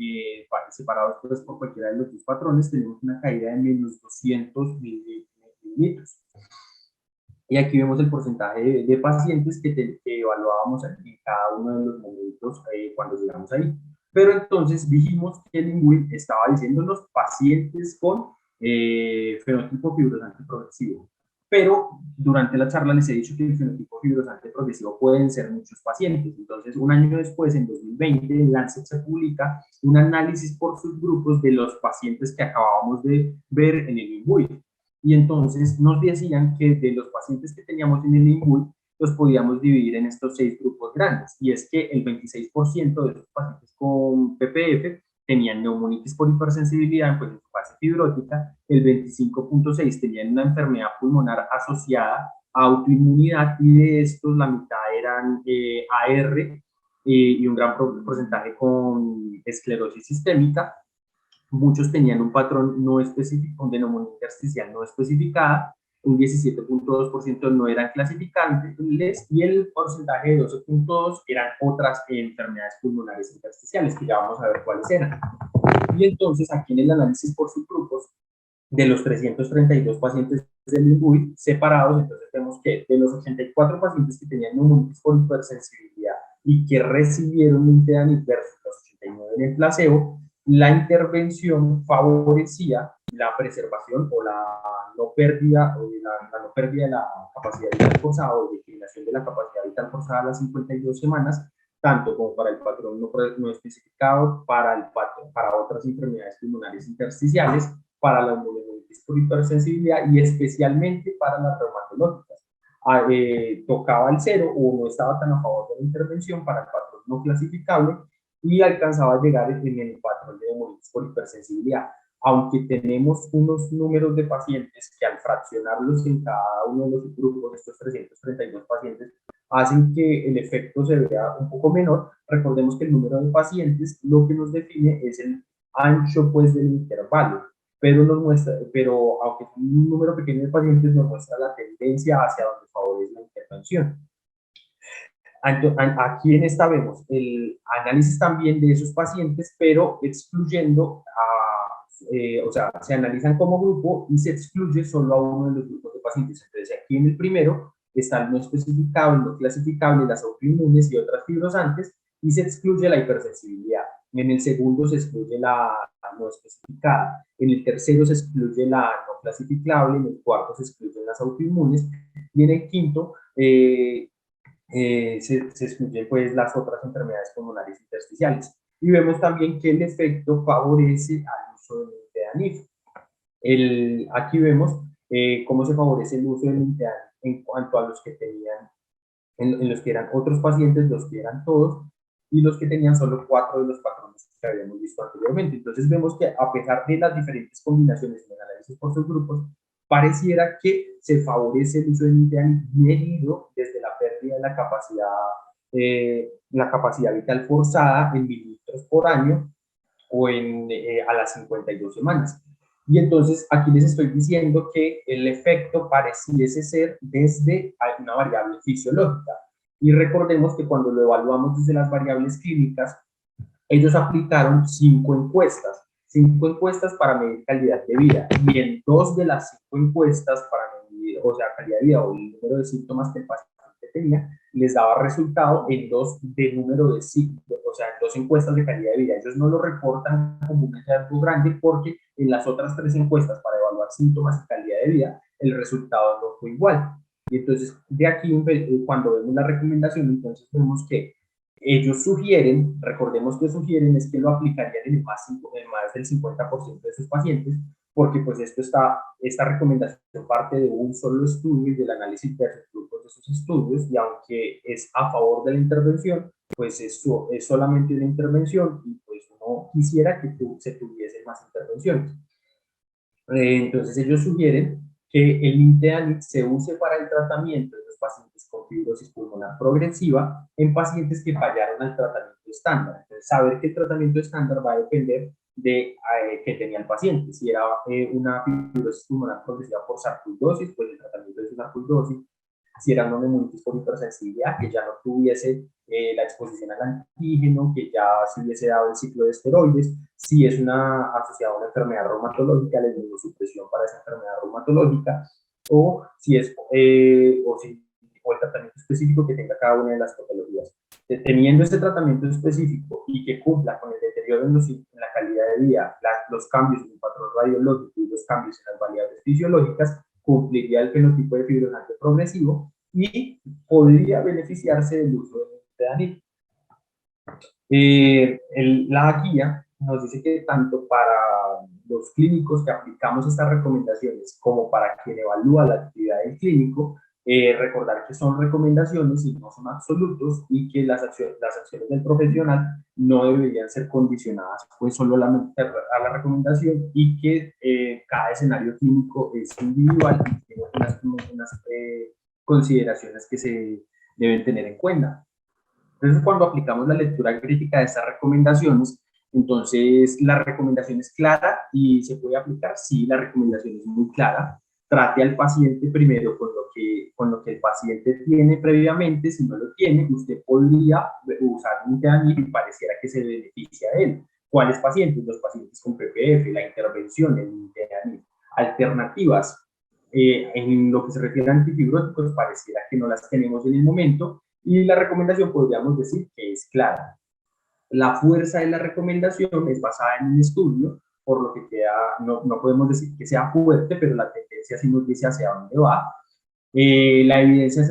separados pues por cualquiera de los dos patrones, tenemos una caída de menos 200 mililitros. Y aquí vemos el porcentaje de pacientes que evaluábamos en cada uno de los momentos cuando llegamos ahí. Pero entonces dijimos que el INVUI estaba diciendo los pacientes con fenotipo fibrosante progresivo. Pero durante la charla les he dicho que el fenotipo fibrosante progresivo pueden ser muchos pacientes. Entonces, un año después, en 2020, en Lancet se publica un análisis por subgrupos de los pacientes que acabábamos de ver en el INVUI. Y entonces nos decían que de los pacientes que teníamos en el INVUI, los podíamos dividir en estos 6 grupos grandes. Y es que el 26% de los pacientes con PPF tenían neumonitis por hipersensibilidad, pues en su fase fibrótica. El 25.6 tenían una enfermedad pulmonar asociada a autoinmunidad, y de estos la mitad eran AR, y un gran porcentaje con esclerosis sistémica. Muchos tenían un patrón no específico, de neumonía intersticial no especificada, un 17.2% no eran clasificables, y el porcentaje de 12.2 eran otras enfermedades pulmonares intersticiales, que ya vamos a ver cuáles eran. Y entonces aquí en el análisis por subgrupos, de los 332 pacientes del INVUI separados, entonces vemos que de los 84 pacientes que tenían neumonitis por hipersensibilidad y que recibieron nintedanib versus los 89 en el placebo, la intervención favorecía la preservación o la no pérdida, la no pérdida de la capacidad vital forzada o declinación de la capacidad vital forzada a las 52 semanas, tanto como para el patrón no especificado, para otras enfermedades pulmonares intersticiales, para la neumonitis por hipersensibilidad y especialmente para las reumatológicas. Tocaba el cero o no estaba tan a favor de la intervención para el patrón no clasificable, y alcanzaba a llegar en el patrón de neumonitis por hipersensibilidad. Aunque tenemos unos números de pacientes que al fraccionarlos en cada uno de los grupos, estos 332 pacientes, hacen que el efecto se vea un poco menor. Recordemos que el número de pacientes lo que nos define es el ancho pues del intervalo, pero aunque es un número pequeño de pacientes, nos muestra la tendencia hacia donde favorece la intervención. Aquí en esta vemos el análisis también de esos pacientes, pero excluyendo o sea, se analizan como grupo y se excluye solo a uno de los grupos de pacientes. Entonces, aquí en el primero está el no especificable, no clasificable, las autoinmunes y otras fibrosantes, y se excluye la hipersensibilidad. En el segundo se excluye la no especificada. En el tercero se excluye la no clasificable. En el cuarto se excluyen las autoinmunes. Y en el quinto se excluyen pues las otras enfermedades pulmonares intersticiales. Y vemos también que el efecto favorece al uso del nintedanib. Aquí vemos cómo se favorece el uso del nintedanib en cuanto a los que tenían, en los que eran otros pacientes, los que eran todos, y los que tenían solo 4 de los patrones que habíamos visto anteriormente. Entonces vemos que a pesar de las diferentes combinaciones en el análisis por subgrupos, pareciera que se favorece el uso del Nintedanib medido desde la pérdida de la capacidad vital forzada en mililitros por año o a las 52 semanas. Y entonces aquí les estoy diciendo que el efecto pareciese ser desde una variable fisiológica. Y recordemos que cuando lo evaluamos desde las variables clínicas, ellos aplicaron 5 encuestas para medir calidad de vida. Y en 2 de las 5 encuestas para medir, o sea, calidad de vida o el número de síntomas que el paciente tenía, les daba resultado en 2 de número de síntomas, o sea, en 2 encuestas de calidad de vida. Ellos no lo reportan como un hallazgo grande porque en las otras 3 encuestas para evaluar síntomas y calidad de vida, el resultado no fue igual. Y entonces, de aquí, cuando vemos la recomendación, entonces vemos que ellos sugieren, recordemos que sugieren, es que lo aplicarían en más del 50% de sus pacientes, porque pues esta recomendación parte de un solo estudio y del análisis de los grupos de esos estudios, y aunque es a favor de la intervención, pues eso es solamente una intervención y pues no quisiera que se tuviesen más intervenciones. Entonces ellos sugieren que el Nintedanib se use para el tratamiento de los pacientes con fibrosis pulmonar progresiva en pacientes que fallaron al tratamiento estándar. Entonces, saber que el tratamiento estándar va a depender de qué tenía el paciente. Si era una fibrosis pulmonar progresiva por sarcoidosis, pues el tratamiento de su sarcoidosis. Si era una neumonitis por hipersensibilidad, que ya no tuviese la exposición al antígeno, que ya se hubiese dado el ciclo de esteroides. Si es asociada a una enfermedad reumatológica, la inmunosupresión para esa enfermedad reumatológica, o si es o el tratamiento específico que tenga cada una de las patologías. Teniendo este tratamiento específico y que cumpla con el deterioro en la calidad de vida, los cambios en el patrón radiológico y los cambios en las variables fisiológicas, cumpliría el fenotipo de fibrosante progresivo y podría beneficiarse del uso de Nintedanib. La guía nos dice que tanto para los clínicos que aplicamos estas recomendaciones como para quien evalúa la actividad del clínico, recordar que son recomendaciones y no son absolutos, y que las acciones del profesional no deberían ser condicionadas pues solamente a la recomendación, y que cada escenario clínico es individual y tiene unas consideraciones que se deben tener en cuenta. Entonces, cuando aplicamos la lectura crítica de estas recomendaciones, entonces la recomendación es clara y se puede aplicar. Sí, la recomendación es muy clara. Trate al paciente primero con lo que el paciente tiene previamente. Si no lo tiene, usted podría usar un Nintedanib y pareciera que se beneficia de él. ¿Cuáles pacientes? Los pacientes con PPF, la intervención en Nintedanib. Alternativas. En lo que se refiere a antifibróticos, pareciera que no las tenemos en el momento, y la recomendación podríamos decir que es clara. La fuerza de la recomendación es basada en un estudio, por lo que no podemos decir que sea fuerte, pero la tendencia sí nos dice hacia dónde va. La evidencia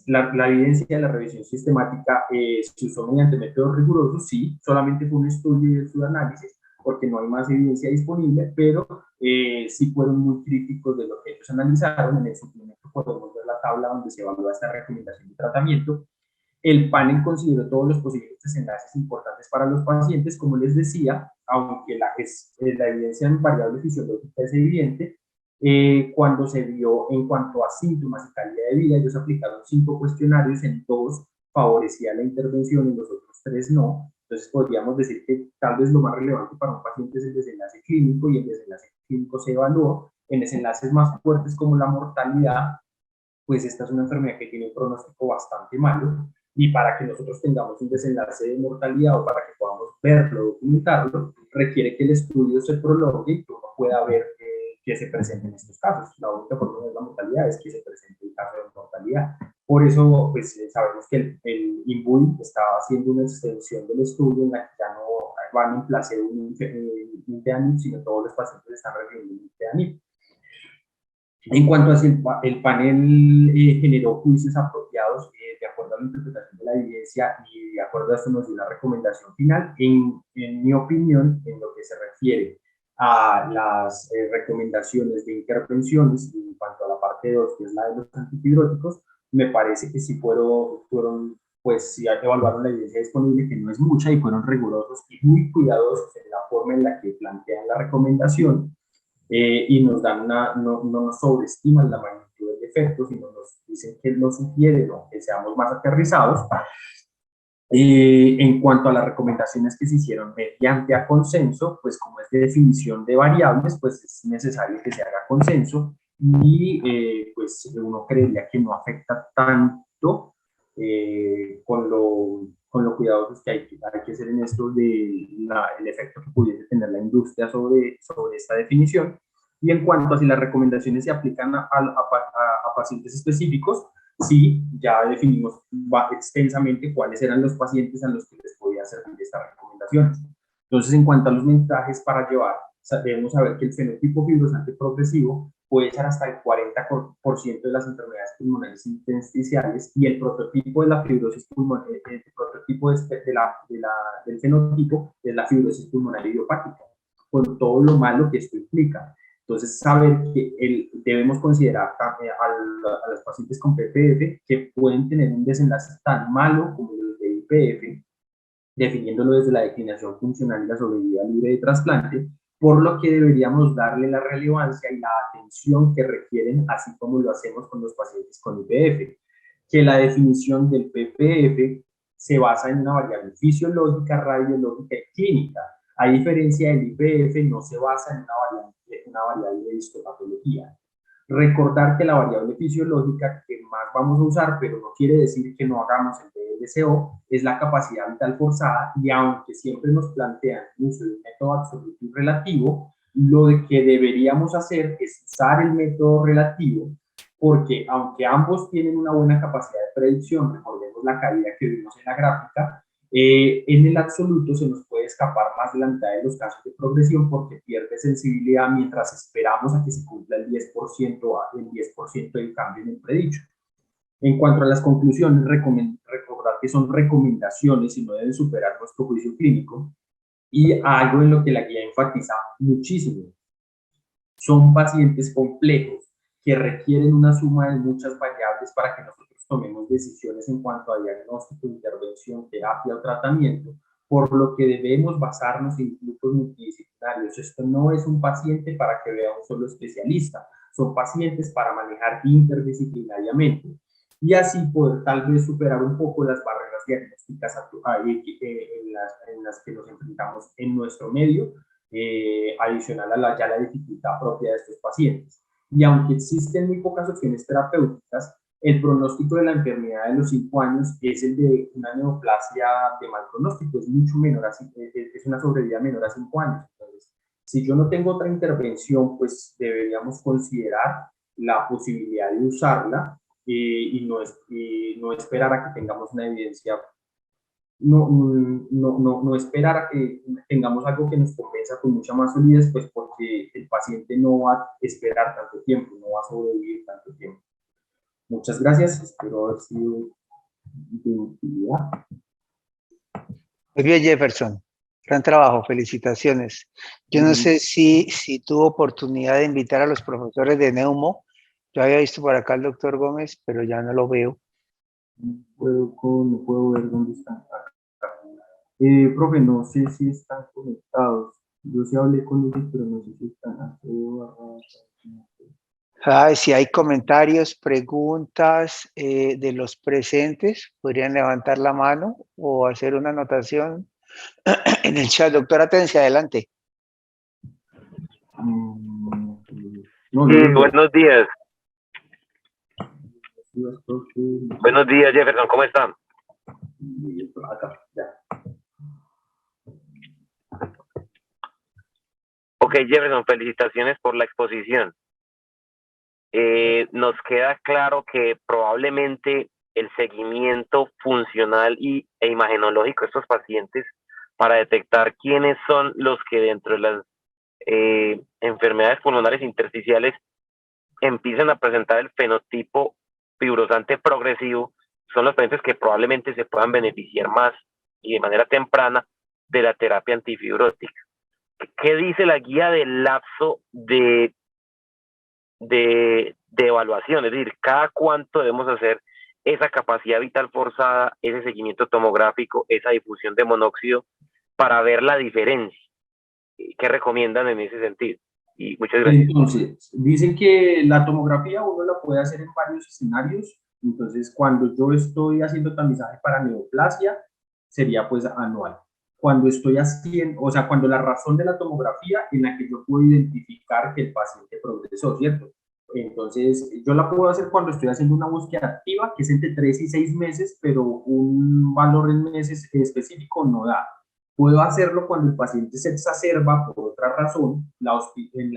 la evidencia de la revisión sistemática se usó mediante métodos rigurosos. Sí, solamente fue un estudio y su análisis, porque no hay más evidencia disponible, pero sí fueron muy críticos de lo que ellos analizaron. En el suplemento podemos ver la tabla donde se evalúa esta recomendación de tratamiento. El panel consideró todos los posibles desenlaces importantes para los pacientes. Como les decía, aunque la evidencia en variable fisiológica es evidente, cuando se vio en cuanto a síntomas y calidad de vida, ellos aplicaron 5 cuestionarios, en 2 favorecía la intervención y los otros 3 no. Entonces podríamos decir que tal vez lo más relevante para un paciente es el desenlace clínico, y el desenlace clínico se evaluó. En desenlaces más fuertes como la mortalidad, pues esta es una enfermedad que tiene un pronóstico bastante malo, y para que nosotros tengamos un desenlace de mortalidad o para que podamos verlo, documentarlo, requiere que el estudio se prolongue y que uno pueda ver que se presenten estos casos. La única forma de ver la mortalidad es que se presente el caso de mortalidad. Por eso, pues sabemos que el INVUI estaba haciendo una extensión del estudio en la que ya no van en placebo un Nintedanib, sino todos los pacientes están recibiendo Nintedanib. En cuanto a si el panel generó juicios apropiados de acuerdo a la interpretación de la evidencia y de acuerdo a esto nos dio una recomendación final, en mi opinión, en lo que se refiere a las recomendaciones de intervenciones en cuanto a la parte 2, que es la de los antifibróticos, me parece que sí fueron pues sí evaluaron la evidencia disponible, que no es mucha, y fueron rigurosos y muy cuidadosos en la forma en la que plantean la recomendación, y nos dan no nos sobreestiman la magnitud del efecto, sino nos dicen que nos sugieren, ¿no?, que seamos más aterrizados. En cuanto a las recomendaciones que se hicieron mediante a consenso, pues como es de definición de variables, pues es necesario que se haga consenso, y pues uno creería que no afecta tanto, con lo cuidadosos que hay que ser en esto el efecto que pudiese tener la industria sobre esta definición. Y en cuanto a si las recomendaciones se aplican a pacientes específicos, sí, ya definimos extensamente cuáles eran los pacientes a los que les podía servir estas recomendaciones. Entonces, en cuanto a los mensajes para llevar, debemos saber que el fenotipo fibrosante progresivo puede ser hasta el 40% de las enfermedades pulmonares intersticiales, y el prototipo de la fibrosis pulmonar, el prototipo del fenotipo es la fibrosis pulmonar idiopática, con todo lo malo que esto implica. Entonces, saber que debemos considerar a los pacientes con PPF que pueden tener un desenlace tan malo como los de IPF, definiéndolo desde la declinación funcional y la sobrevida libre de trasplante, por lo que deberíamos darle la relevancia y la atención que requieren, así como lo hacemos con los pacientes con IPF, que la definición del PPF se basa en una variable fisiológica, radiológica y clínica. A diferencia del IPF, no se basa en una variable de histopatología. Recordar que la variable fisiológica que más vamos a usar, pero no quiere decir que no hagamos el PLCO, es la capacidad vital forzada, y aunque siempre nos plantean el uso del método absoluto y relativo, lo que deberíamos hacer es usar el método relativo, porque aunque ambos tienen una buena capacidad de predicción, recordemos la caída que vimos en la gráfica, en el absoluto se nos puede escapar más de la mitad de los casos de progresión, porque pierde sensibilidad mientras esperamos a que se cumpla el 10% del cambio en el predicho. En cuanto a las conclusiones, recordar que son recomendaciones y no deben superar nuestro juicio clínico, y algo en lo que la guía enfatiza muchísimo: son pacientes complejos que requieren una suma de muchas variables para que nosotros tomemos decisiones en cuanto a diagnóstico, intervención, terapia o tratamiento, por lo que debemos basarnos en grupos multidisciplinarios. Esto no es un paciente para que vea un solo especialista, son pacientes para manejar interdisciplinariamente, y así poder tal vez superar un poco las barreras diagnósticas en las que nos enfrentamos en nuestro medio, adicional a la dificultad propia de estos pacientes. Y aunque existen muy pocas opciones terapéuticas, el pronóstico de la enfermedad de los 5 años es el de una neoplasia de mal pronóstico, es mucho menor, es una sobrevida menor a 5 años. Entonces, si yo no tengo otra intervención, pues deberíamos considerar la posibilidad de usarla, y no esperar a que tengamos una evidencia, no esperar a que tengamos algo que nos convenza con mucha más solidez, pues porque el paciente no va a esperar tanto tiempo, no va a sobrevivir tanto tiempo. Muchas gracias, espero haber sido de utilidad. Muy bien, Jefferson. Gran trabajo, felicitaciones. Yo no sé si tuvo oportunidad de invitar a los profesores de Neumo. Yo había visto por acá al doctor Gómez, pero ya no lo veo. No puedo ver dónde están. Profe, no sé si están conectados. Yo sí hablé con ellos, pero no sé si están. Si hay comentarios, preguntas de los presentes, podrían levantar la mano o hacer una anotación en el chat. Doctora Tencia, adelante. Buenos días. Buenos días, Jefferson, ¿cómo están? Ok, Jefferson, felicitaciones por la exposición. Nos queda claro que probablemente el seguimiento funcional e imagenológico de estos pacientes para detectar quiénes son los que dentro de las enfermedades pulmonares intersticiales empiezan a presentar el fenotipo fibrosante progresivo son los pacientes que probablemente se puedan beneficiar más y de manera temprana de la terapia antifibrótica. ¿Qué dice la guía del lapso de evaluación? Es decir, ¿cada cuánto debemos hacer esa capacidad vital forzada, ese seguimiento tomográfico, esa difusión de monóxido para ver la diferencia. ¿Qué recomiendan en ese sentido? Y muchas gracias. Entonces, dicen que la tomografía uno la puede hacer en varios escenarios. Entonces, cuando yo estoy haciendo tamizaje para neoplasia, sería pues anual. Cuando estoy haciendo, o sea, cuando la razón de la tomografía en la que yo puedo identificar que el paciente progresó, ¿cierto? Entonces, yo la puedo hacer cuando estoy haciendo una búsqueda activa, que es entre 3 y 6 meses, pero un valor en meses específico no da. Puedo hacerlo cuando el paciente se exacerba por otra razón.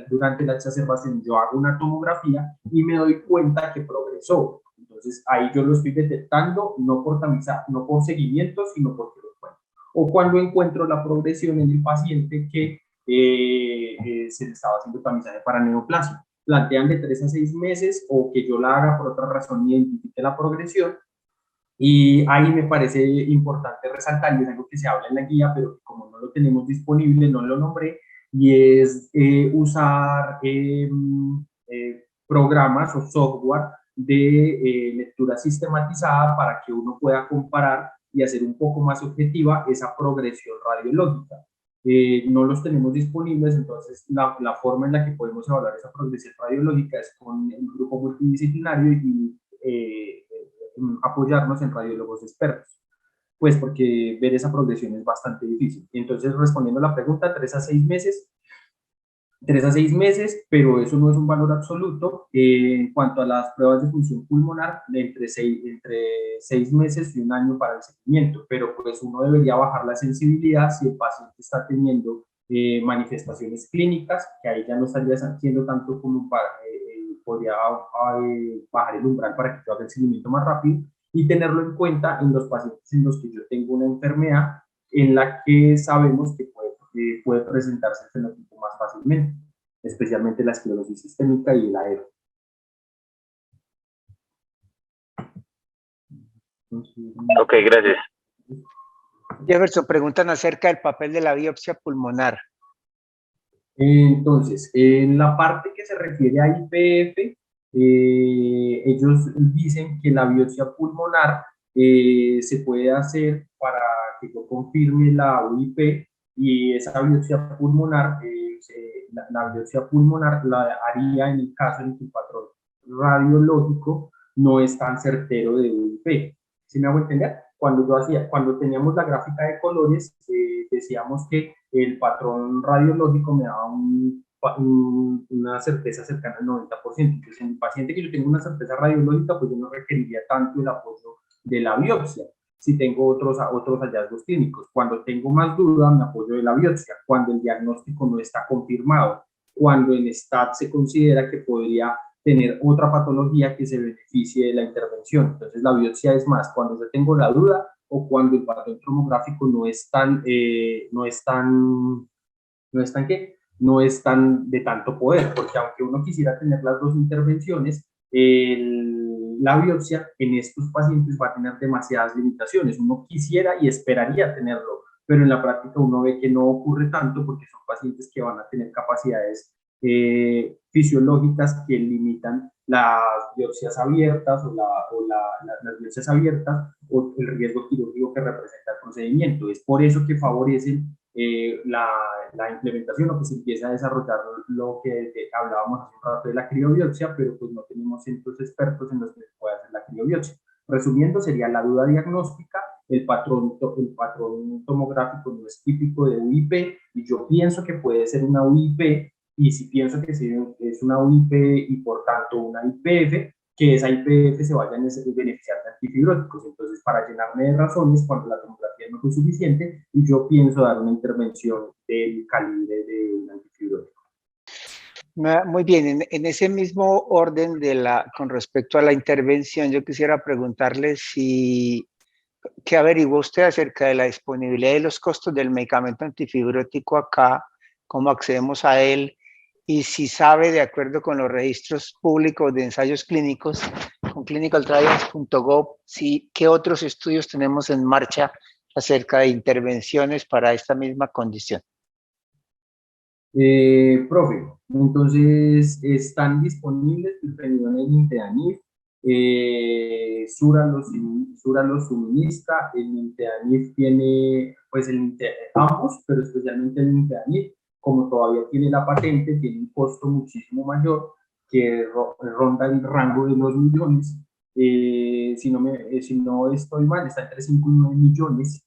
Durante la exacerbación yo hago una tomografía y me doy cuenta que progresó. Entonces ahí yo lo estoy detectando no por tamizar, no por seguimiento, sino porque lo encuentro. O cuando encuentro la progresión en el paciente que se le estaba haciendo tamizaje para neoplasia. Plantean de 3 a 6 meses o que yo la haga por otra razón y identifique la progresión. Y ahí me parece importante resaltar, y es algo que se habla en la guía, pero como no lo tenemos disponible, no lo nombré, y es usar programas o software de lectura sistematizada para que uno pueda comparar y hacer un poco más objetiva esa progresión radiológica. No los tenemos disponibles, entonces la forma en la que podemos evaluar esa progresión radiológica es con un grupo multidisciplinario y apoyarnos en radiólogos expertos, pues porque ver esa progresión es bastante difícil. Entonces, respondiendo a la pregunta, 3 a 6 meses, pero eso no es un valor absoluto. En cuanto a las pruebas de función pulmonar, entre 6 meses y un año para el seguimiento, pero pues uno debería bajar la sensibilidad si el paciente está teniendo manifestaciones clínicas, que ahí ya no estaría haciendo tanto como podría bajar el umbral para que yo haga el seguimiento más rápido, y tenerlo en cuenta en los pacientes en los que yo tengo una enfermedad en la que sabemos que puede presentarse el fenotipo más fácilmente, especialmente la esclerosis sistémica y el AERO. Ok, gracias. Jefferson, preguntan acerca del papel de la biopsia pulmonar. Entonces, en la parte que se refiere a IPF, ellos dicen que la biopsia pulmonar se puede hacer para que yo confirme la UIP, y esa biopsia pulmonar, la biopsia pulmonar la haría en el caso en que el patrón radiológico no es tan certero de UIP. ¿Sí me hago entender? Cuando teníamos la gráfica de colores, decíamos que el patrón radiológico me daba una certeza cercana al 90%. Entonces, en el paciente que yo tengo una certeza radiológica, pues yo no requeriría tanto el apoyo de la biopsia si tengo otros hallazgos clínicos. Cuando tengo más duda, me apoyo de la biopsia. Cuando el diagnóstico no está confirmado, cuando en STAT se considera que podría tener otra patología que se beneficie de la intervención. Entonces, la biopsia es más cuando yo tengo la duda o cuando el patrón tomográfico no es tan de tanto poder, porque aunque uno quisiera tener las dos intervenciones, la biopsia en estos pacientes va a tener demasiadas limitaciones. Uno quisiera y esperaría tenerlo, pero en la práctica uno ve que no ocurre tanto porque son pacientes que van a tener capacidades fisiológicas que limitan las biopsias abiertas las biopsias abiertas o el riesgo quirúrgico que representa el procedimiento. Es por eso que favorecen la implementación, o que se empieza a desarrollar lo que hablábamos hace un rato de la criobiopsia, pero pues no tenemos centros expertos en los que se pueda hacer la criobiopsia. Resumiendo, sería la duda diagnóstica, el patrón tomográfico no es típico de UIP, y yo pienso que puede ser una UIP, y si pienso que es una UIP y por tanto una IPF, que esa IPF se vaya a beneficiar de antifibróticos. Entonces, para llenarme de razones, cuando la tomografía no fue suficiente, y yo pienso dar una intervención del calibre de un antifibrótico. Muy bien, en ese mismo orden con respecto a la intervención, yo quisiera preguntarle ¿qué averiguó usted acerca de la disponibilidad y los costos del medicamento antifibrótico acá? ¿Cómo accedemos a él? Y si sabe, de acuerdo con los registros públicos de ensayos clínicos, con clinicaltrials.gov, ¿qué otros estudios tenemos en marcha acerca de intervenciones para esta misma condición? Profe, entonces están disponibles pirfenidona y nintedanib, Sura los suministra, el nintedanib tiene, pues ambos, pero especialmente el nintedanib, como todavía tiene la patente, tiene un costo muchísimo mayor, que ronda el rango de los millones. Si no estoy mal, está entre 5 y 9 millones.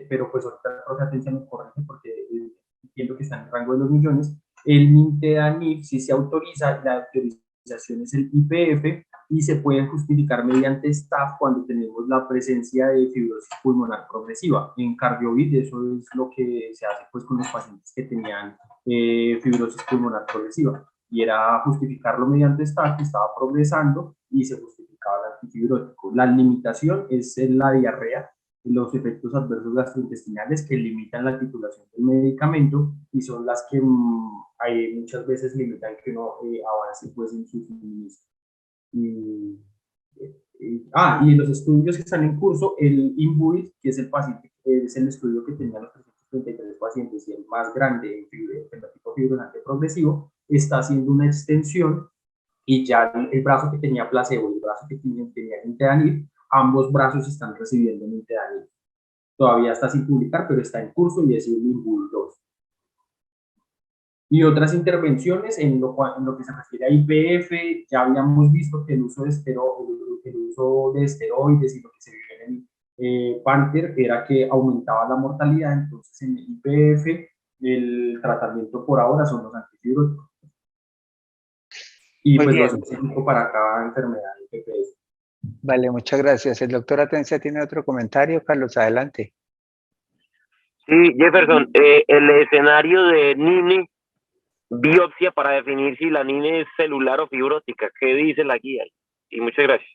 Pero pues ahorita el profe Atencia me corrige porque entiendo que está en el rango de los millones. El nintedanib sí se autoriza, la autorización es el IPF y se puede justificar mediante staff cuando tenemos la presencia de fibrosis pulmonar progresiva. En CardioVid eso es lo que se hace pues con los pacientes que tenían fibrosis pulmonar progresiva y era justificarlo mediante staff que estaba progresando y se justificaba el antifibrótico. La limitación es en la diarrea, los efectos adversos gastrointestinales que limitan la titulación del medicamento y son las que muchas veces limitan que uno avance pues en su suministro. Y en los estudios que están en curso, el INBUIT, que es el estudio que tenía los 333 pacientes y el más grande en fenotipo fibrosante progresivo, está haciendo una extensión y ya el brazo que tenía placebo y el brazo que tenía nintedanib, ambos brazos están recibiendo nintedanib. Todavía está sin publicar, pero está en curso y es el INBUIT 2. Y otras intervenciones en lo que se refiere a IPF, ya habíamos visto que el uso de esteroides y lo que se vio en el Panther era que aumentaba la mortalidad. Entonces en el IPF el tratamiento por ahora son los antifibróticos. Y Muy pues bien. lo específico para cada enfermedad IPF. Vale, muchas gracias. El doctor Atencia tiene otro comentario. Carlos, adelante. Sí, Jefferson, el escenario de NINE, biopsia para definir si la NINE es celular o fibrótica, ¿qué dice la guía? Y muchas gracias.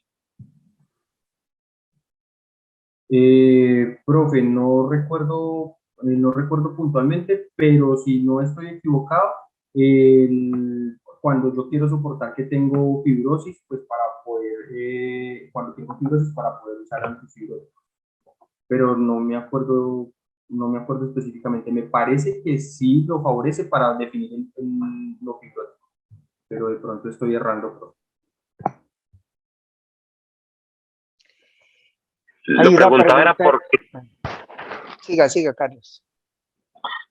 Profe, no recuerdo puntualmente, pero si no estoy equivocado, cuando yo quiero soportar que tengo fibrosis, pues cuando tengo fibrosis para poder usar antifibrótico. Pero no me acuerdo específicamente. Me parece que sí lo favorece para definir lo fibrótico, pero de pronto estoy errando, profe. Lo preguntaba era porque... Siga, Carlos.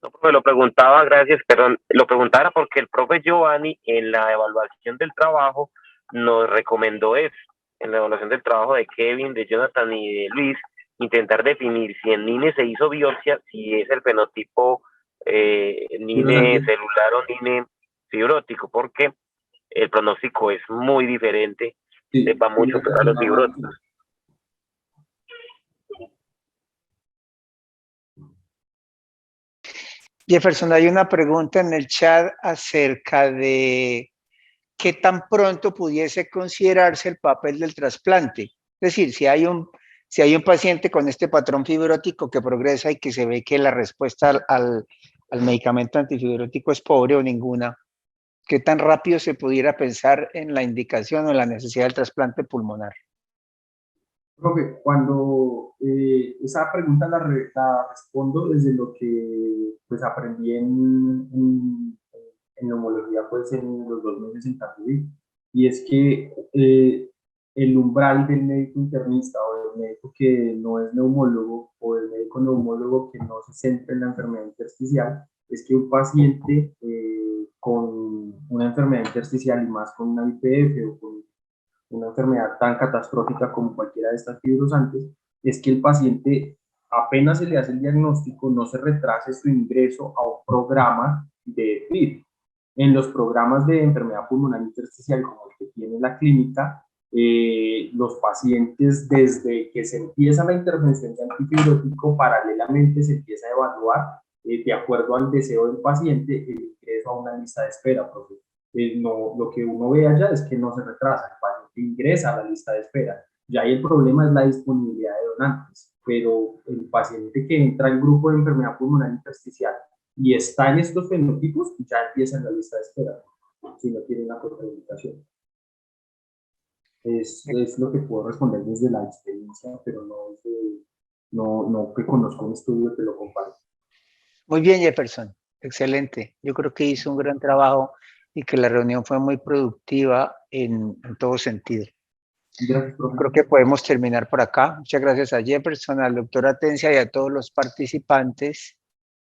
No, profe, lo preguntaba, gracias, perdón, lo preguntaba era porque el profe Giovanni en la evaluación del trabajo nos recomendó eso, en la evaluación del trabajo de Kevin, de Jonathan y de Luis, intentar definir si en NINE se hizo biopsia, si es el fenotipo NINE celular o NINE fibrótico, porque el pronóstico es muy diferente, Sí, va mucho peor a los fibróticos. Jefferson, hay una pregunta en el chat acerca de qué tan pronto pudiese considerarse el papel del trasplante. Es decir, si hay un paciente con este patrón fibrótico que progresa y que se ve que la respuesta al medicamento antifibrótico es pobre o ninguna, ¿qué tan rápido se pudiera pensar en la indicación o en la necesidad del trasplante pulmonar? Profe, cuando esa pregunta la respondo desde lo que pues aprendí en neumología pues en los 2 meses en CardioVid, y es que el umbral del médico internista o del médico que no es neumólogo o del médico neumólogo que no se centra en la enfermedad intersticial es que un paciente con una enfermedad intersticial y más con una IPF o con una enfermedad tan catastrófica como cualquiera de estas fibrosantes, es que el paciente apenas se le hace el diagnóstico, no se retrase su ingreso a un programa de FID. En los programas de enfermedad pulmonar intersticial, como el que tiene la clínica, los pacientes, desde que se empieza la intervención de antifibrótico, paralelamente se empieza a evaluar, de acuerdo al deseo del paciente, el ingreso a una lista de espera, profe. No, lo que uno ve allá es que no se retrasa, el paciente ingresa a la lista de espera. Ya ahí el problema es la disponibilidad de donantes, pero el paciente que entra al grupo de enfermedad pulmonar intersticial y está en estos fenotipos, ya empieza en la lista de espera, si no tiene una contraindicación. Es lo que puedo responder desde la experiencia, pero no que conozco un estudio que lo compare. Muy bien, Jefferson. Excelente. Yo creo que hizo un gran trabajo y que la reunión fue muy productiva en todo sentido. Gracias, profe. Creo que podemos terminar por acá. Muchas gracias a Jefferson, al doctor Atencia y a todos los participantes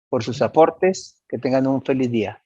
por sus aportes. Que tengan un feliz día.